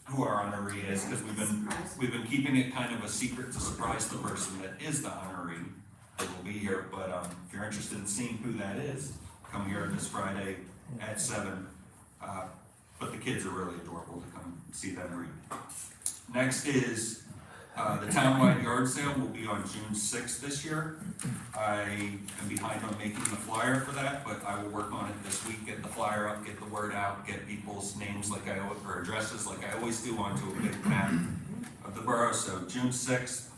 who our honoree is, because we've been keeping it kind of a secret to surprise the person that is the honoree. that will be here, but, if you're interested in seeing who that is, come here this Friday at 7. But the kids are really adorable to come see them read. Next is, the townwide yard sale will be on June 6th this year. I am behind on making the flyer for that, but I will work on it this week, get the flyer up, get the word out, get people's names or addresses like I always do onto a big map of the borough. So June 6th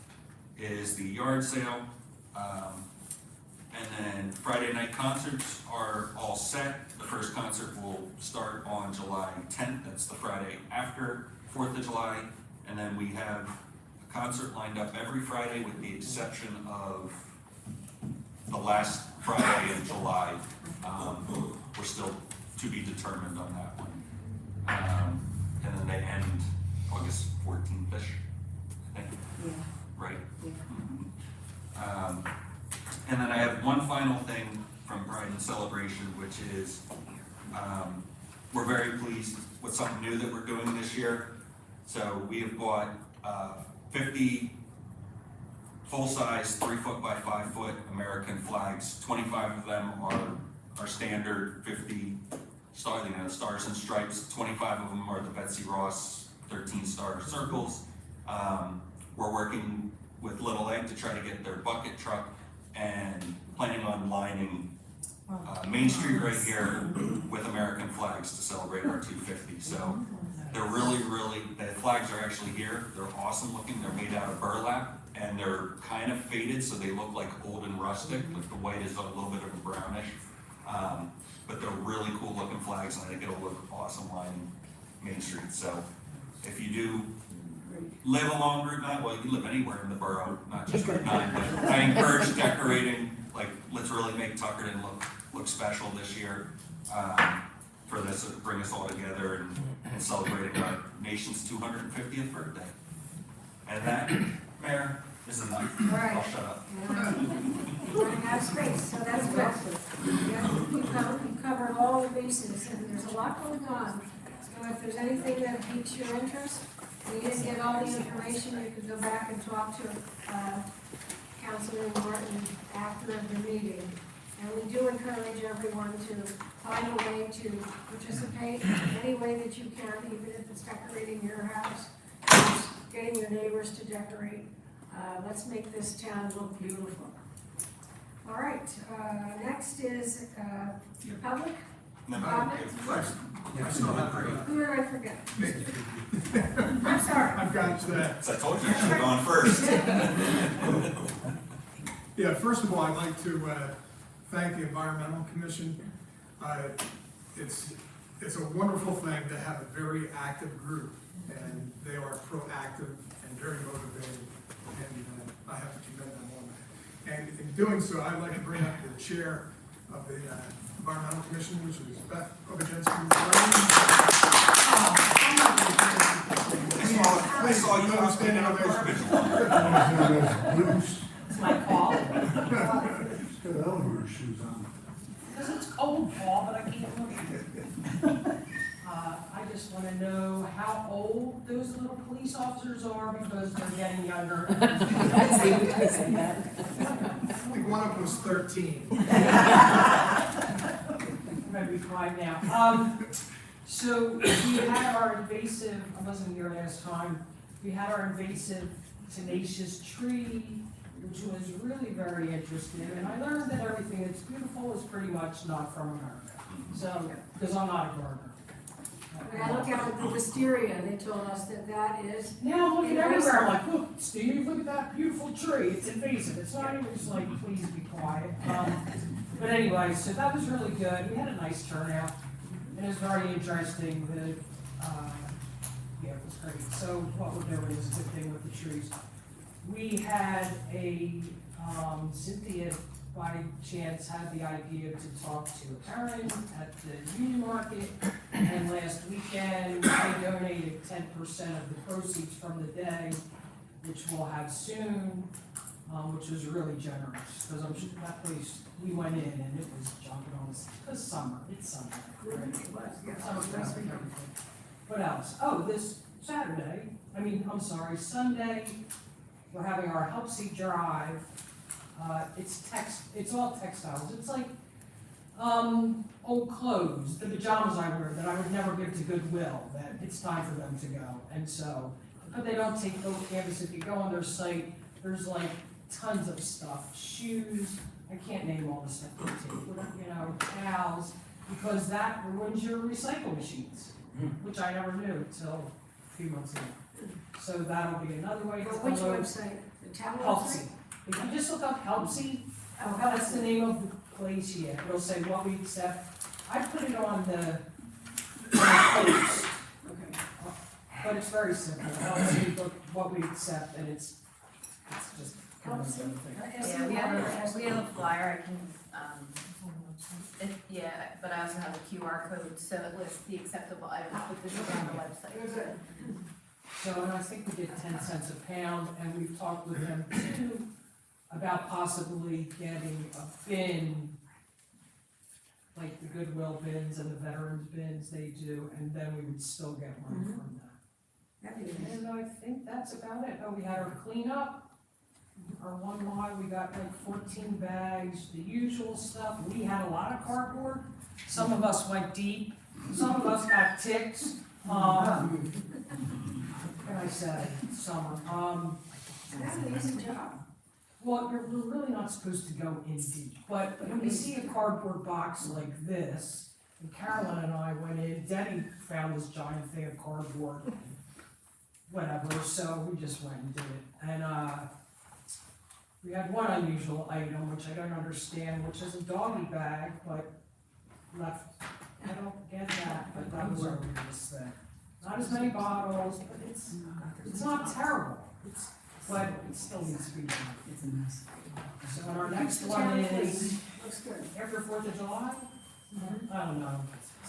is the yard sale. And then Friday night concerts are all set. The first concert will start on July 10th. That's the Friday after 4th of July. And then we have a concert lined up every Friday with the exception of the last Friday in July. We're still to be determined on that one. And then they end August 14th-ish, I think. Yeah. Right? Yeah. And then I have one final thing from Pride and Celebration, which is, we're very pleased with something new that we're doing this year. So we have bought 50 full-size 3-foot by 5-foot American flags. 25 of them are our standard 50 stars and stripes. 25 of them are the Betsy Ross 13-star circles. We're working with Little Egg to try to get their bucket truck and planning on lining Main Street right here with American flags to celebrate our 250. So they're really, the flags are actually here. They're awesome looking. They're made out of burlap and they're kind of faded, so they look like old and rustic. Like the white is a little bit of a brownish. But they're really cool looking flags, and I think it'll look awesome lining Main Street. So if you do live along Route 9, well, you can live anywhere in the borough, not just Route 9, but I encourage decorating. Like, let's really make Tuckerton look special this year, for this, to bring us all together and celebrating our nation's 250th birthday. And that, Mayor, is enough. Right. I'll shut up. Running out of space, so that's good. Yeah, you covered all the bases, and there's a lot going on. So if there's anything that piques your interest, you didn't get all the information, you could go back and talk to Councilman Martin after the meeting. And we do encourage everyone to find a way to participate any way that you can, even if it's decorating your house, just getting your neighbors to decorate. Let's make this town look beautiful. All right, next is your public comment. First. Who did I forget? I'm sorry. I've got that. So I told you, I should have gone first. Yeah, first of all, I'd like to thank the Environmental Commission. It's a wonderful thing to have a very active group, and they are proactive and very motivated, and I have to commend them on that. And in doing so, I'd like to bring up the chair of the Environmental Commission, which is Beth Obajenski. I saw you out standing on garbage. It's my fault. Got elevator shoes on. Because it's cold, Paul, but I can't look at it. I just want to know how old those little police officers are because they're getting younger. I think one of them was 13. I'm going to be quiet now. So we had our invasive, I wasn't here last time, we had our invasive tenacious tree, which was really very interesting. And I learned that everything that's beautiful is pretty much not from America. So, because I'm not a gardener. When I look at the wisteria, they told us that is. Now I'm looking everywhere, I'm like, look, Steve, look at that beautiful tree, it's invasive, it's not even just like, please be quiet. But anyway, so that was really good, we had a nice turnout, and it was very interesting, yeah, it was great. So what we're doing is a good thing with the trees. We had Cynthia, by chance, had the idea to talk to Aaron at the Union Market, and last weekend, they donated 10% of the proceeds from the day, which we'll have soon, which was really generous, because I'm sure that place, we went in and it was jumping on us, because summer, it's summer. Right? Summer's best for everything. What else? Oh, this Sunday, we're having our Help Seek Drive, It's all textiles. It's like, old clothes, the pajamas I wear that I would never give to Goodwill, that it's time for them to go. And so, but they don't take no canvas. If you go on their site, there's like tons of stuff, shoes, I can't name all the stuff they take, whatever, towels, because that ruins your recycle machines, which I never knew till a few months ago. So that'll be another way to Which promote website? The town Helpsy. website? If you just look up Helpsy, Oh, that's the name of the place here, it'll say what we accept. I put it on the post, Okay. but it's very simple, Helpsy, look what we accept, and it's just. Helpsy. Yeah, we have a flyer, I can, but I also have a QR code, so it lists the acceptable items, but this is on the website. So, and I think we get 10 cents a pound, and we've talked with them too about possibly getting a bin, like the Goodwill bins and the veterans bins they do, and then we would still get money from that. That'd be nice. And I think that's about it. Oh, we had our cleanup, our 1 mile, we got like 14 bags, the usual stuff. We had a lot of cardboard. Some of us went deep, some of us got ticks. What can I say, summer? That's an easy job. Well, we're really not supposed to go in deep, but when we see a cardboard box like this, and Carolyn and I went in, Denny found this giant thing of cardboard, whatever, so we just went and did it. And, we had one unusual item, which I don't understand, which is a doggy bag, but left, I don't get that, but that was our biggest thing. Not as many bottles, but it's not terrible, but it still needs to be done. It's a mess. So our next one is Looks good. after 4th of July? I don't know,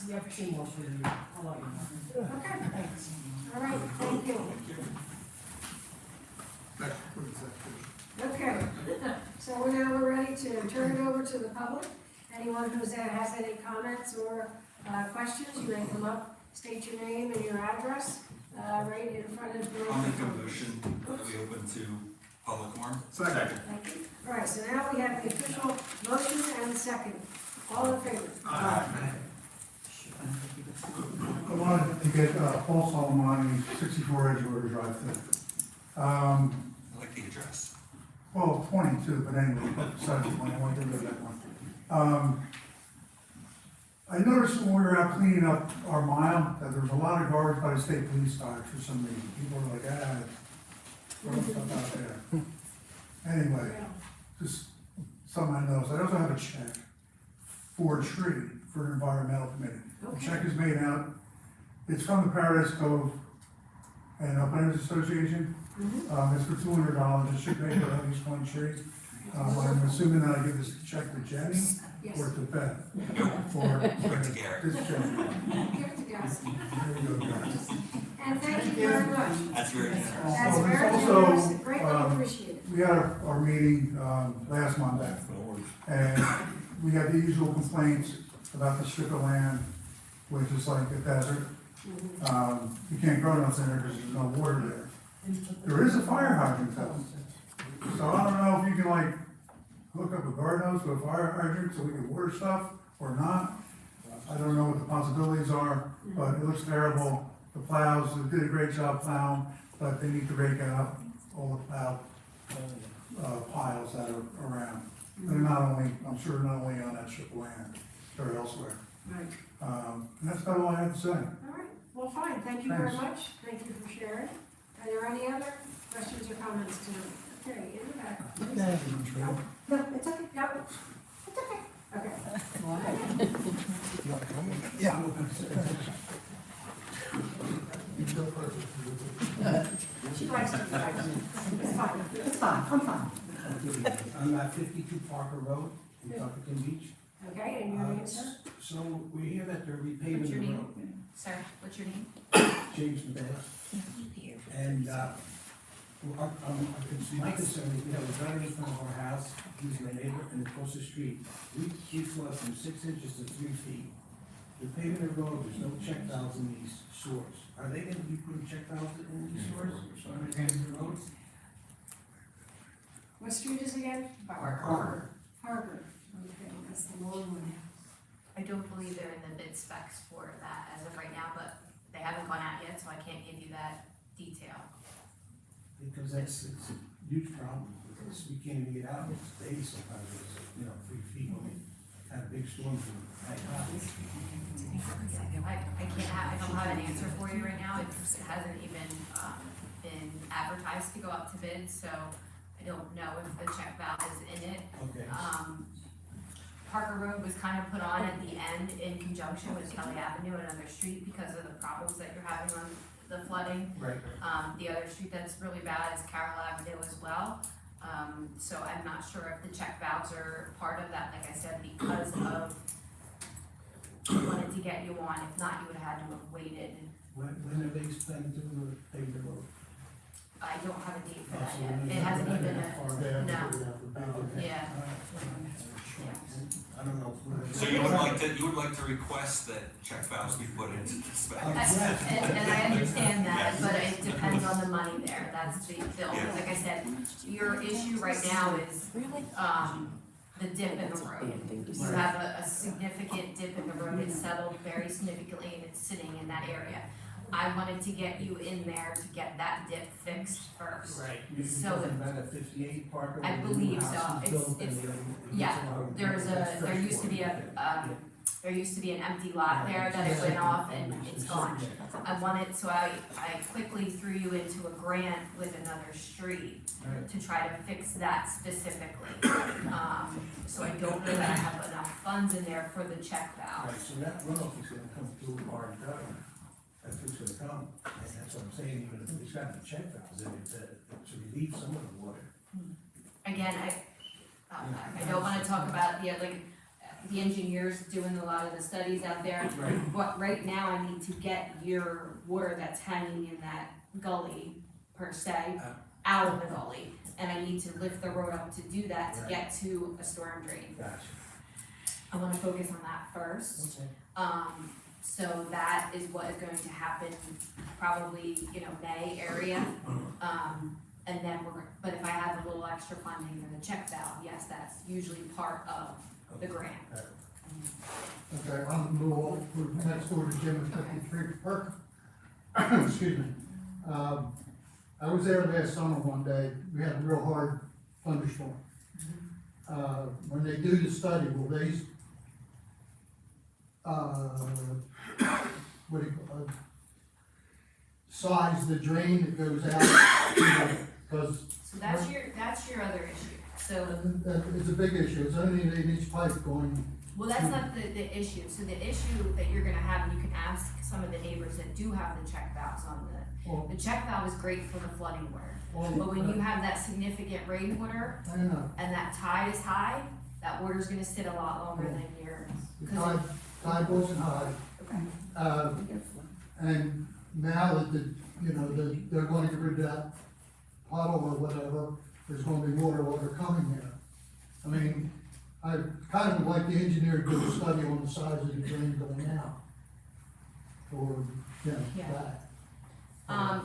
we have 2 more for the year, I'll let you know. Okay, Thanks. all right, thank you. That concludes that portion. Okay, so we're ready to turn it over to the public. Anyone who has any comments or questions, you may come up, state your name and your address, right in front of the. I'll make a motion that we open to public forum. Second. Thank you. All right, so now we have the official motion and second. All in favor? I wanted to get Paul Solomani, 64 Edgewater Drive there. I like the address. Well, 22, but anyway, besides the one, I want to go to that one. I noticed when we were out cleaning up our mile, that there was a lot of garbage by the state police dogs for some reason. People were like, throw stuff out there. Anyway, just something I noticed. I also have a check for a tree for an environmental committee. The check is made out, it's from the Paradise Cove and Planners Association. It's for $200, it should pay for at least 1 tree. I'm assuming that I give this check to Jenny or to Beth for this check. Give it to Gus. There you go, guys. And thank you very much. That's very generous. That's Oh, very there's generous, also, greatly appreciated. We had our meeting last Monday, and we had the usual complaints about the strip of land, which is like a desert. You can't grow nothing there because there's no water there. There is a fire hydrant though. So I don't know if you can like hook up a garden hose to a fire hydrant so we can water stuff or not. I don't know what the possibilities are, but it looks terrible. The plows, they did a great job plowing, but they need to rake out all the plow piles that are around. They're not only, I'm sure not only on that strip of land, they're elsewhere. Right. And that's about all I have to say. All right, well, fine, thank you very Thanks. much. Thank you for sharing. Are there any other questions or comments tonight? Okay, in the back. No, it's okay, no, it's okay. Okay. Yeah. She likes to be right. It's fine. It's fine, I'm fine. I'm at 52 Parker Road in Tuckerton Beach. Okay, and your name, sir? So we hear that they're repaving What's your the name? road. Sir, what's your name? James Medeiros. And, my concern is we have a driveway in front of our house, he's my neighbor, and across the street. We flood from 6 inches to 3 feet. They're paving the road, there's no check valves in these sewers. Are they gonna be putting check valves in these sewers? So I'm gonna pave the roads? What street is it again? Parker. Parker. Okay, that's the long one. I don't believe they're in the bid specs for that as of right now, but they haven't gone out yet, so I can't give you that detail. Because it's a huge problem, because we can't even get out in the day sometimes, it's, 3 feet when we have big storms and high tides. I don't have an answer for you right now, it hasn't even, been advertised to go out to bid, so I don't know if the check valve is in it. Okay. Parker Road was kind of put on at the end in conjunction with Kelly Avenue, another street, because of the problems that you're having on the flooding. Right. The other street that's really bad is Carroll Avenue as well. So I'm not sure if the check valves are part of that, like I said, because of, we wanted to get you on, if not, you would have had to have waited. When are they planning to pave the road? I don't have a date for Oh, that so yet, when it they- hasn't when even, they far down, no. they have to pave it. Yeah. I don't know. So you would like to request that check valves be put into the specs? And I understand that, but it depends on the money there, that's the only, Yes. like I said, your issue right now is, the dip in the road. You have a significant dip in the road, it's settled very significantly and it's sitting in that area. I wanted to get you in there to get that dip fixed first. Right. You're So talking about a 58 Parker? I where the new believe house so. is It's- built and it's- the- yeah, there used to be there used to be an empty lot there that it went off and it's gone. I wanted, so I quickly threw you into a grant with another street Right. to try to fix that specifically. So I don't know that I have enough funds in there for the check Right, valve. so that runoff is gonna come through our gutter, that's what's gonna come, and that's what I'm saying, even if it's got the check valves in it, to relieve some of the water. Again, I don't wanna talk about the engineers doing a lot of the studies out there. Right. But right now, I need to get your water that's hanging in that gully, per se, out of the gully. And I need to lift the road up to do that, to get to a storm drain. Gotcha. I wanna focus on that first. Okay. So that is what is going to happen, probably, May area. And then but if I have a little extra funding for the check valve, yes, that's usually part of the grant. Okay, I'm Lou Wolf, we're next door to Jim at 53 Park. Excuse me. I was there last summer one day, we had a real hard thunderstorm. When they do the study, will they, what do you call it? Size the drain that goes out, because So that's your other issue, so. it's a big issue, it's only an 8-inch pipe going. Well, that's not the issue, so the issue that you're gonna have, and you can ask some of the neighbors that do have the check valves on the check valve is great for the flooding water. But when you have that significant rainwater, I know, and that tide is high, that water's gonna sit a lot longer than your, the tide wasn't high. okay. And now that they're going to get rid of that puddle or whatever, there's gonna be water coming there. I mean, I kind of would like the engineer to do a study on the size of the drain going out. Or, Yeah. that.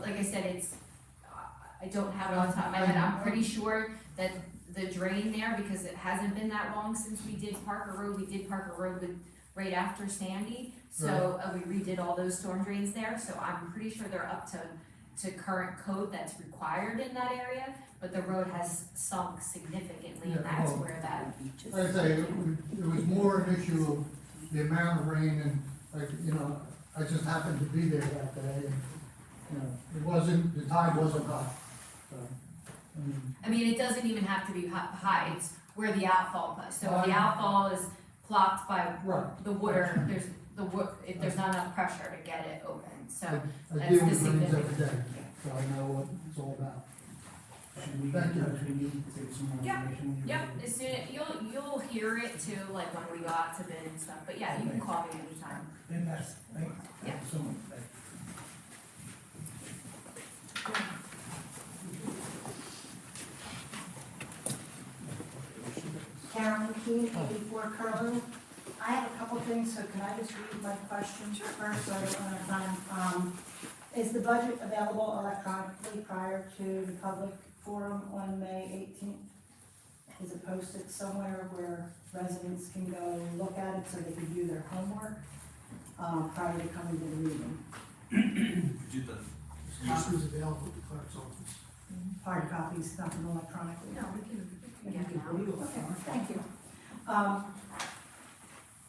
Like I said, I don't have it on top of my head, I'm pretty sure that the drain there, because it hasn't been that long since we did Parker Road right after Sandy. So, we redid all those storm drains there, so I'm pretty sure they're up to current code that's required in that area, but the road has sunk significantly, and that's where that. Like I say, it was more an issue of the amount of rain and, I just happened to be there that day and, the tide wasn't high. So, I mean, it doesn't even have to be high, it's where the outfall was, so if the outfall is blocked by Right. the water, if there's not enough pressure to get it open, so. I That's deal the with rains every significance. day, so I know what it's all about. Should we, Thank you. should we take some more Yeah, information? Yep, as soon, you'll hear it too, like when we go out to bid and stuff, but yeah, you can call me anytime. Fantastic, thank you so much. Thank you. Karen McKean, 84 Curlew. I have a couple things, so can I just read my questions first, so I don't run out of time? Is the budget available electronically prior to the public forum on May 18th? is it posted somewhere where residents can go look at it so they can do their homework, prior to coming to the meeting? Did the Copies available at the clerk's office. Hard copies, nothing electronically? No, we can You get can them read it. out. Okay, thank you.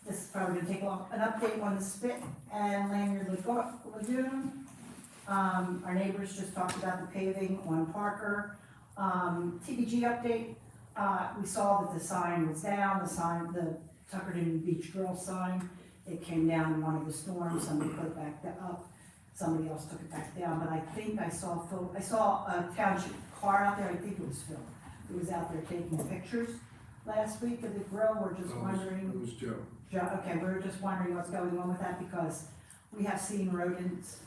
This is probably gonna take long, an update on the Spit and Lanyard Lagoon. Our neighbors just talked about the paving on Parker. TBG update, we saw that the sign was down, the Tuckerton Beach Girls sign. It came down in one of the storms, somebody put it back up, somebody else took it back down, but I think I saw a township car out there, I think it was Phil. It was out there taking pictures last week of the grill, we're just wondering. It was Joe. Okay, we're just wondering what's going on with that, because we have seen rodents,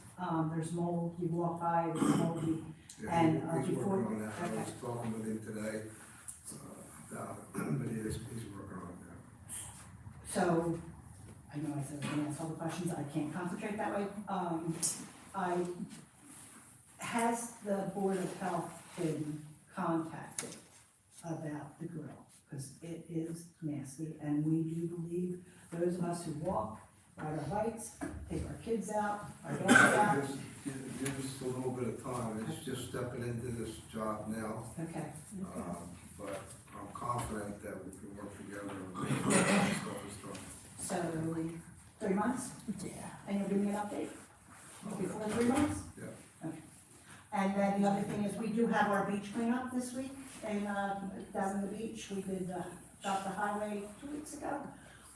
there's mold, you walk by, it's moldy. Yeah, And, he's before- working on that. I okay. was talking with him today, but he's working on that. So, I know I said I was gonna answer all the questions, I can't concentrate that way. Has the Board of Health been contacted about the grill? Because it is nasty, and we do believe those of us who walk, ride our bikes, take our kids out, our dogs out. Just give us a little bit of time, it's just stepping into this job now, Okay, but I'm confident that we can work together and get this stuff is done. so 3 months? Yeah. And you'll give me an update before 3 months? Yeah. Okay. And then the other thing is, we do have our beach cleanup this week, and down in the beach, we did got the highway 2 weeks ago.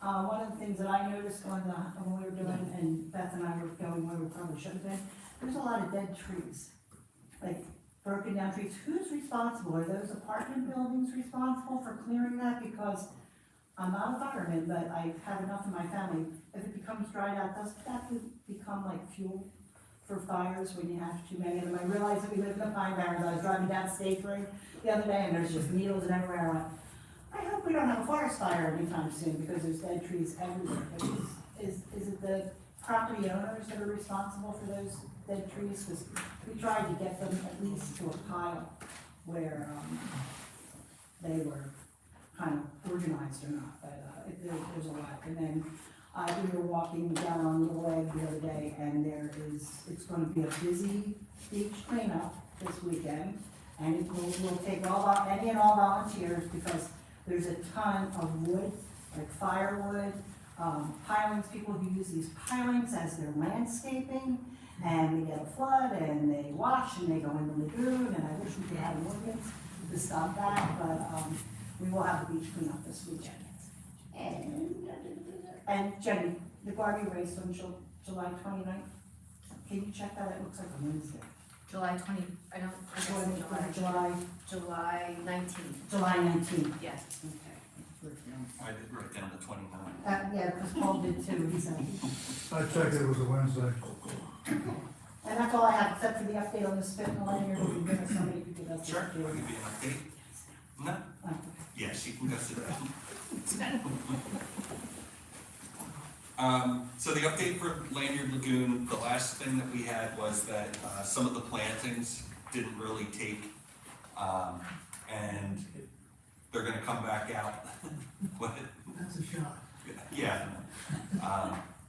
One of the things that I noticed when we were doing, and Beth and I were going where we probably should have been, there's a lot of dead trees, like broken down trees. Who's responsible? Are those apartment buildings responsible for clearing that? Because I'm not a fireman, but I've had enough in my family. If it becomes dried out, does that become like fuel for fires when you have too many of them? I realize that we live in the Pine Barrens. I was driving down State Road the other day, and there's just needles and everywhere. I went, I hope we don't have a forest fire anytime soon, because there's dead trees everywhere. But is it the property owners that are responsible for those dead trees? Because we tried to get them at least to a pile where they were kind of organized or not, but there's a lot. And then we were walking down on the way the other day, and it's gonna be a busy beach cleanup this weekend, and it will take any and all volunteers, because there's a ton of wood, like firewood, pilings, people who use these pilings as their landscaping, and they get a flood, and they wash, and they go in the lagoon, and I wish we could have an ordinance to stop that, but, we will have the beach cleanup this weekend. And Jenny, the Barbie race on July 29th, can you check that? It looks like a Wednesday. July 20, I don't, I guess July 19th. July 19th. Yes. Okay. I did write down the 29th. Yeah, because Paul did too, he said. I checked, it was a Wednesday. And that's all I have, except for the update on the Spit and Lanyard. We can give us somebody who could give us. Sure, I'll give you an update. No? Oh. Yes, you can go sit down. So the update for Lanyard Lagoon, the last thing that we had was that, some of the plantings didn't really take, and they're gonna come back out. What? That's a shot. Yeah.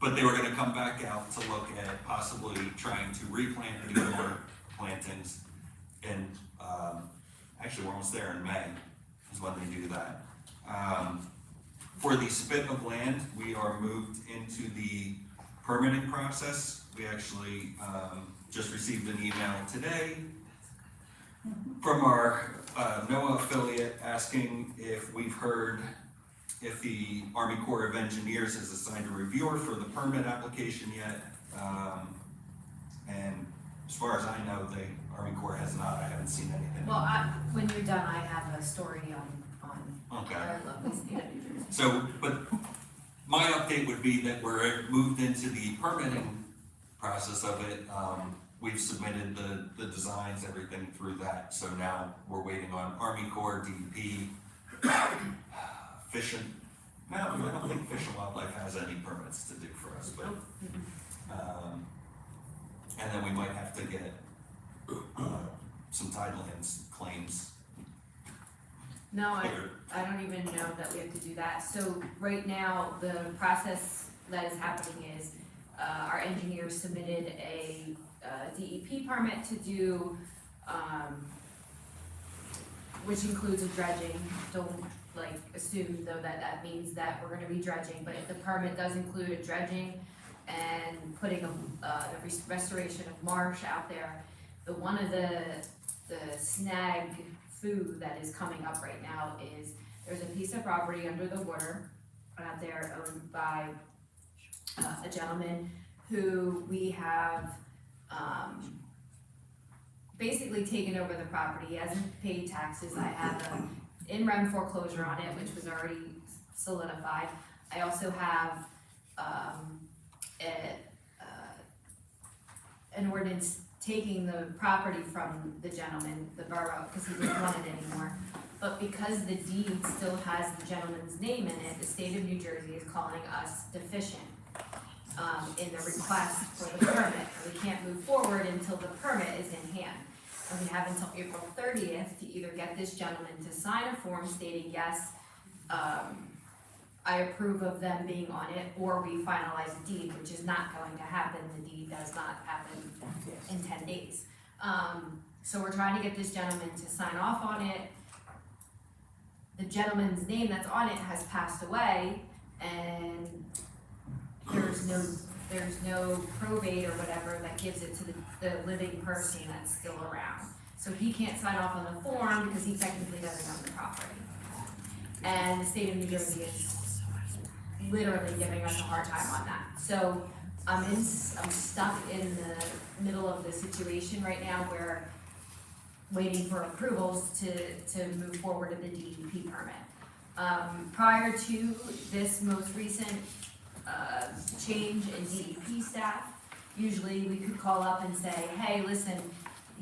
But they were gonna come back out to look at possibly trying to replant any more plantings. And, actually, we're almost there in May, is when they do that. For the spit of land, we are moved into the permitting process. We actually, just received an email today from our, NOAA affiliate asking if we've heard if the Army Corps of Engineers has assigned a reviewer for the permit application yet. And as far as I know, the Army Corps has not. I haven't seen anything. Well, when you're done, I have a story on Okay. our lovely state of New Jersey. So, but my update would be that we're moved into the permitting process of it. We've submitted the designs, everything through that. So now we're waiting on Army Corps, DEP, Fish and, no, I don't think Fish and Wildlife has any permits to do for us, but, and then we might have to get, some tidelands claims No, Okay. I don't even know that we have to do that. So right now, the process that is happening is, our engineer submitted a, DEP permit to do, which includes a dredging. Don't like assume though that that means that we're gonna be dredging, but the permit does include a dredging and putting the restoration of marsh out there. One of the snag food that is coming up right now is, there's a piece of property under the water out there owned by a gentleman who we have, basically taken over the property. He hasn't paid taxes. I have an in-rem foreclosure on it, which was already solidified. I also have, an ordinance taking the property from the gentleman, the borough, because he didn't want it anymore. But because the deed still has the gentleman's name in it, the state of New Jersey is calling us deficient in the request for the permit. We can't move forward until the permit is in hand. And we have until April 30th to either get this gentleman to sign a form stating, yes, I approve of them being on it, or we finalize a deed, which is not going to happen. The deed does not happen in 10 days. So we're trying to get this gentleman to sign off on it. The gentleman's name that's on it has passed away, and there's no probate or whatever that gives it to the living person that's still around. So he can't sign off on the form because he technically doesn't own the property. And the state of New Jersey is literally giving us a hard time on that. So I'm stuck in the middle of the situation right now where waiting for approvals to move forward with the DEP permit. Prior to this most recent change in DEP staff, usually we could call up and say, hey, listen,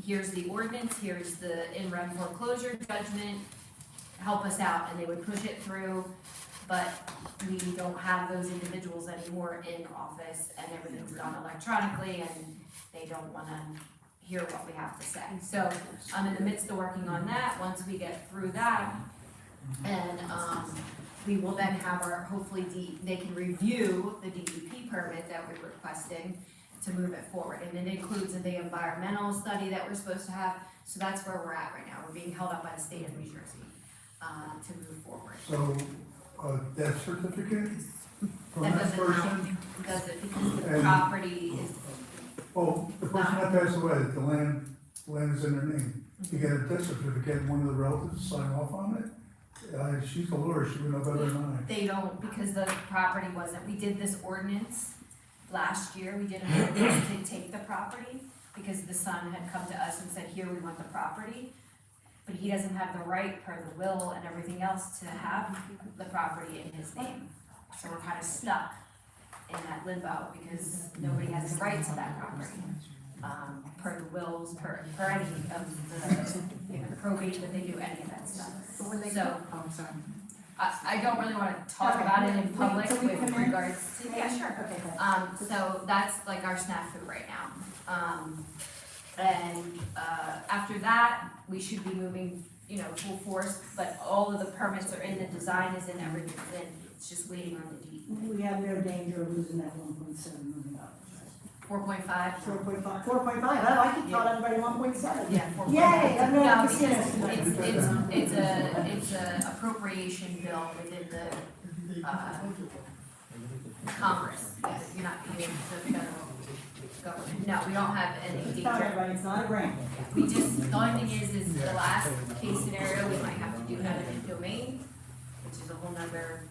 here's the ordinance, here's the in-rem foreclosure judgment, help us out, and they would push it through. But we don't have those individuals anymore in office, and everything's done electronically, and they don't wanna hear what we have to say. So I'm in the midst of working on that. Once we get through that, and we will then have our, hopefully they can review the DEP permit that we're requesting to move it forward. And it includes the environmental study that we're supposed to have. So that's where we're at right now. We're being held up by the state of New Jersey to move forward. So, death certificate from That that doesn't help, person? does it, because the And- property is, Well, the person that passed away, the land is in their name. You get a death certificate, and one of the relatives sign off on it? She's a lawyer, she would know better than I. they don't, because the property wasn't, we did this ordinance last year, we did an ordinance to take the property, because the son had come to us and said, here, we want the property. But he doesn't have the right per the will and everything else to have the property in his name. So we're kind of stuck in that limbo because nobody has the right to that property. Per the wills, per any of the probate that they do, any of that stuff. So, I don't really wanna talk about it in public So we with come in? regards to, yeah, sure. Okay. So that's like our snafu right now. And after that, we should be moving, full force, but all of the permits are in, the design is in, everything's in, it's just waiting on the deed. We have no danger of losing that $1.7 million. 4.5? 4.5, 4.5, I keep telling everybody 1.7. Yeah, 4.5. Yay, I'm No, gonna because it's a appropriation bill within the, Congress, you're not, the federal government, no, we don't have any Tell danger. everybody, it's not a grant. We just, the only thing is the last case scenario, we might have to do eminent domain, which is a whole nother,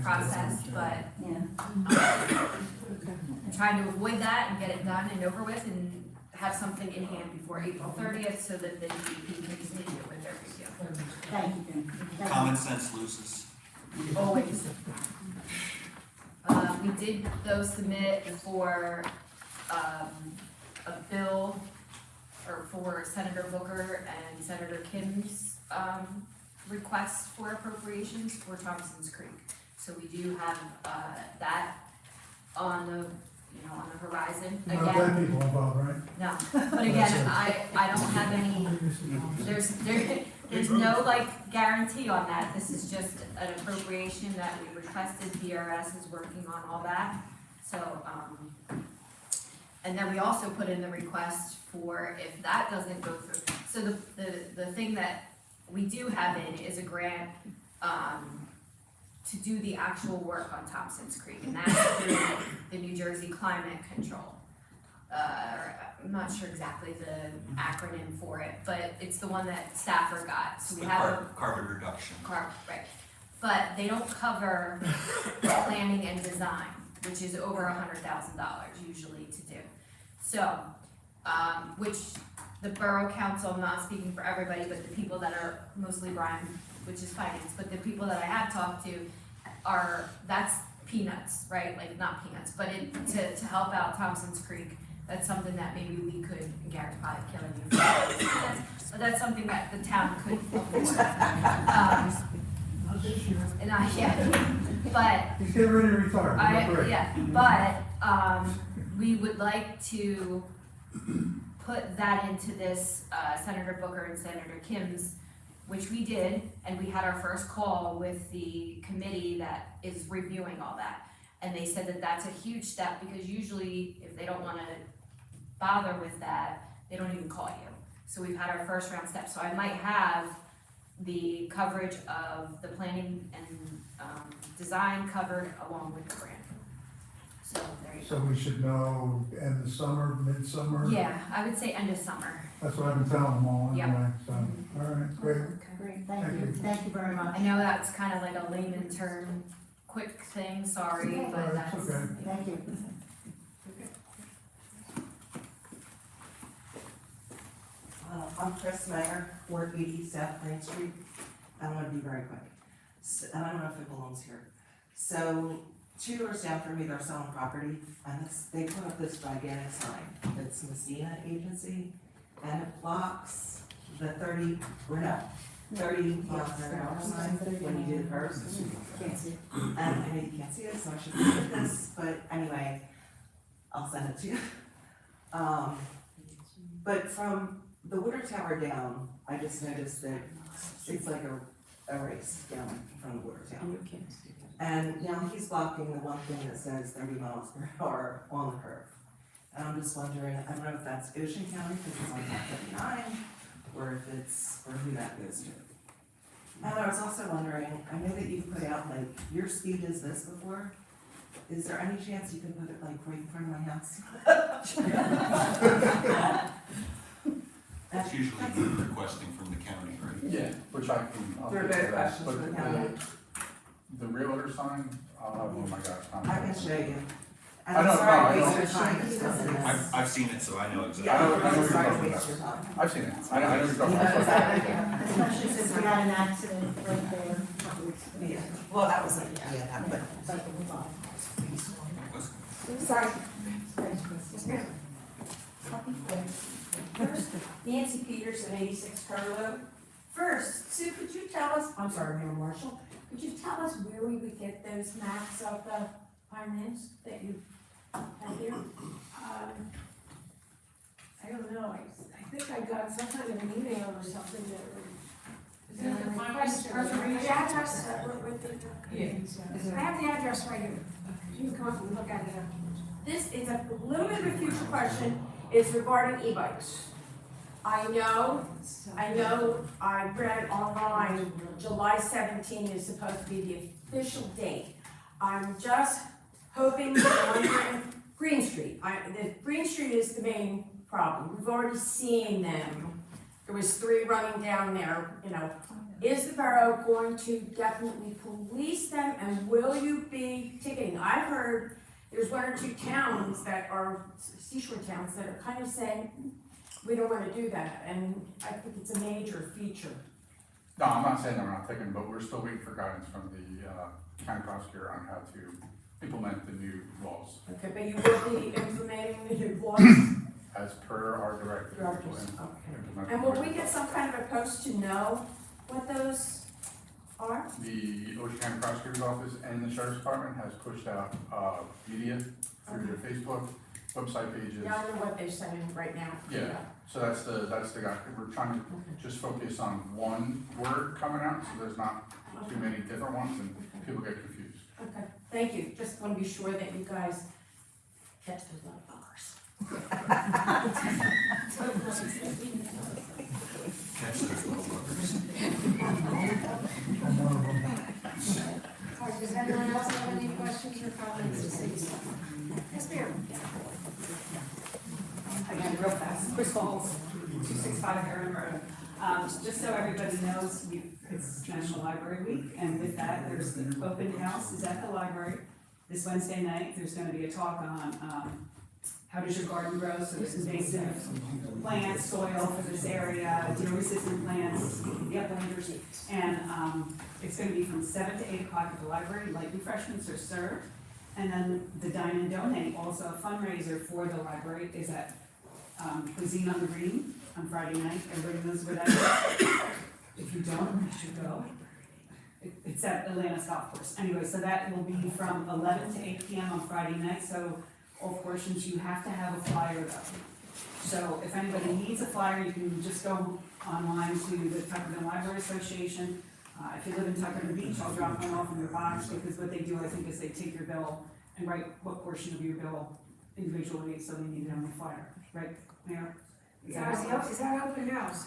process, but Yeah. I'm trying to avoid that and get it done and over with and have something in hand before April 30th so that the DEP can continue with their review. Thank you, Jim. Thank you. Common sense loses. Always. We did though submit for, a bill, or for Senator Booker and Senator Kim's, request for appropriations for Thompson's Creek. So we do have, that on the horizon. Not bad Again, people involved, right? no, but again, I don't have any, there's no like guarantee on that, this is just an appropriation that we requested, DRS is working on all that, so, and then we also put in the request for if that doesn't go through, so the thing that we do have in is a grant, to do the actual work on Thompson's Creek, and that's through the New Jersey Climate Control. I'm not sure exactly the acronym for it, but it's the one that Stafford got, so we have Carbon reduction. right. But they don't cover planning and design, which is over $100,000 usually to do. So, which the Borough Council, I'm not speaking for everybody, but the people that are, mostly Brian, which is finance, but the people that I have talked to that's peanuts, right? Like, not peanuts, but to help out Thompson's Creek, that's something that maybe we could, Gary's probably killing you. But that's something that the town could afford. But He's getting ready to retire. but we would like to put that into this, Senator Booker and Senator Kim's, which we did, and we had our first call with the committee that is reviewing all that. And they said that that's a huge step, because usually if they don't wanna bother with that, they don't even call you. So we've had our first round step, so I might have the coverage of the planning and, design covered along with the grant. So there you go. So we should know end of summer, midsummer? Yeah, I would say end of summer. That's what I've been telling them all Yep. anyway, so, all right, great. Great, thank you very much. I know that's kind of like a layman term, quick thing, sorry, but It's that's. okay. Thank you. I'm Chris Mayer, 480 South Green Street. I want to be very quick, and I don't know if it belongs here. So, 2 doors down from me, they're selling property, and they put up this gigantic sign. It's Messina Agency, and it blocks the 30 miles an hour sign when you do the curves. Can't see. And I know you can't see it, so I should look at this, but anyway, I'll send it to you. But from the water tower down, I just noticed that it's like a race down from the water tower. And now he's blocking the one thing that says 30 miles per hour on the curve. And I'm just wondering, I don't know if that's Ocean County, because it's on top 39, or if it's, or who that goes to. And I was also wondering, I know that you put out, like, your speed is this before. Is there any chance you can put it, like, right in front of my house? That's usually requesting from the county, right? Yeah, which I can. I'll There are get to better that. questions But for the county. The realtor sign, oh my gosh. I can show you. And I I'm know, sorry no, to I waste know. your time, it's just in this. I've seen it, so I know exactly. I know what I'm you're sorry to talking waste your about. time. I've seen it. I know what you're talking about. Especially since we had an accident right there a couple weeks ago. Yeah, well, that was like, yeah, but. Sorry. First, Nancy Peterson, 86 Carlo. First, Sue, could you tell us, I'm sorry, Mayor Marshall, could you tell us where we would get those maps of the Pinelands that you have here? I don't know, I think I got some kind of an email or something that. Is that the request? The address, I have the address right here. You can come up and look at it afterwards. This is a little bit of a future question, it's regarding e-bikes. I know, I read online, July 17 is supposed to be the official date. I'm just hoping, wondering, Green Street, Green Street is the main problem, we've already seen them. There was 3 running down there, you know. Is the borough going to definitely police them, and will you be ticketing? I've heard there's 1 or 2 towns that are, seashore towns, that are kind of saying, we don't want to do that, and I think it's a major feature. No, I'm not saying that we're not taking, but we're still waiting for guidance from the county prosecutor on how to implement the new laws. Okay, but you will be implementing the new laws? As per our directive. Okay. And will we get some kind of a post to know what those are? The Ocean County Prosecutor's Office and the Sheriff's Department has pushed out media through their Facebook, website pages. Yeah, I know what they're saying right now. Yeah, So that's the guy, we're trying to just focus on one word coming out, so there's not too many different ones and people get confused. Okay, thank you, just want to be sure that you guys catch those little buggers. Catch those little buggers. All right, does anyone else have any questions or comments to say? Yes, ma'am. Again, real fast, Chris Falls, 265 Erin Road. Just so everybody knows, it's National Library Week, and with that, there's the open house is at the library. This Wednesday night, there's gonna be a talk on, how does your garden grow, so there's invasive plants, soil for this area, deer-resistant plants, the uplanders. And, it's gonna be from 7 to 8 o'clock at the library, light refreshments are served. And then the Dine and Donate, also a fundraiser for the library, is at Cuisine on the Green on Friday night. Everybody knows where that is. If you don't, you should go. It's at Atlantis Golf Course. Anyway, so that will be from 11 to 8 p.m. on Friday night. So all portions, you have to have a flyer though. So if anybody needs a flyer, you can just go online to the Tuckerton Library Association. If you live in Tuckerton Beach, I'll drop one off in your box, because what they do, I think, is they take your bill and write what portion of your bill individually, so they need it on the flyer, right, Mayor? Is that open house?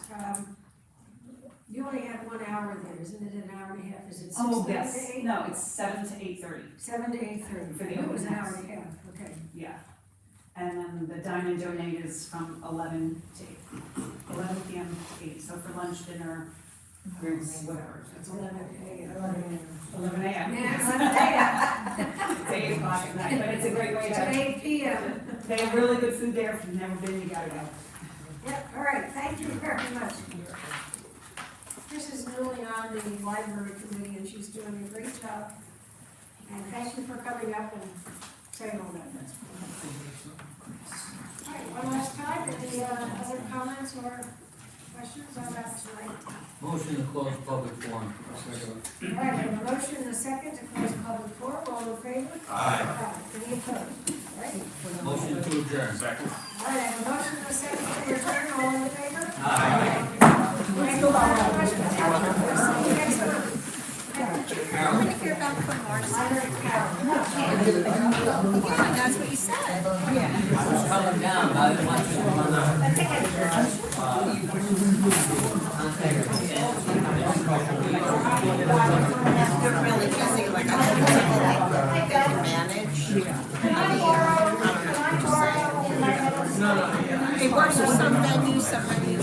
You only have 1 hour there, isn't it an hour and a half? Is it 6 Oh, to yes, 8? no, it's 7 to 8:30. 7 to 8:30. For the It was open an hour house. and a half, okay. Yeah. And then the Dine and Donate is from 11 to 8, 11 p.m. to 8, so for lunch, dinner, drinks, whatever. It's 11 a.m. 11 a.m. Yeah, 11 a.m. It's 8 o'clock at night, but it's a great way To to, 8 p.m. they have really good food there. If you've never been, you gotta go. Yep, all right, thank you very much. Chris is newly on the library committee, and she's doing a great job. And thank you for coming up and saying all that. All right, one last time, any other comments or questions on that tonight? Motion to close public forum. All right, I have a motion and a second to close public forum, all in favor? Aye. Any opposed? All right. Motion to adjourn. Second. All right, I have a motion and a second to adjourn, all in favor? Aye. Thank you very much. See you next month. I want to hear about the Mars. That's what you said. I was coming down, but I didn't want you to run out. You're really busy, like I think people like can manage. Can I borrow? It works with some venues, some venues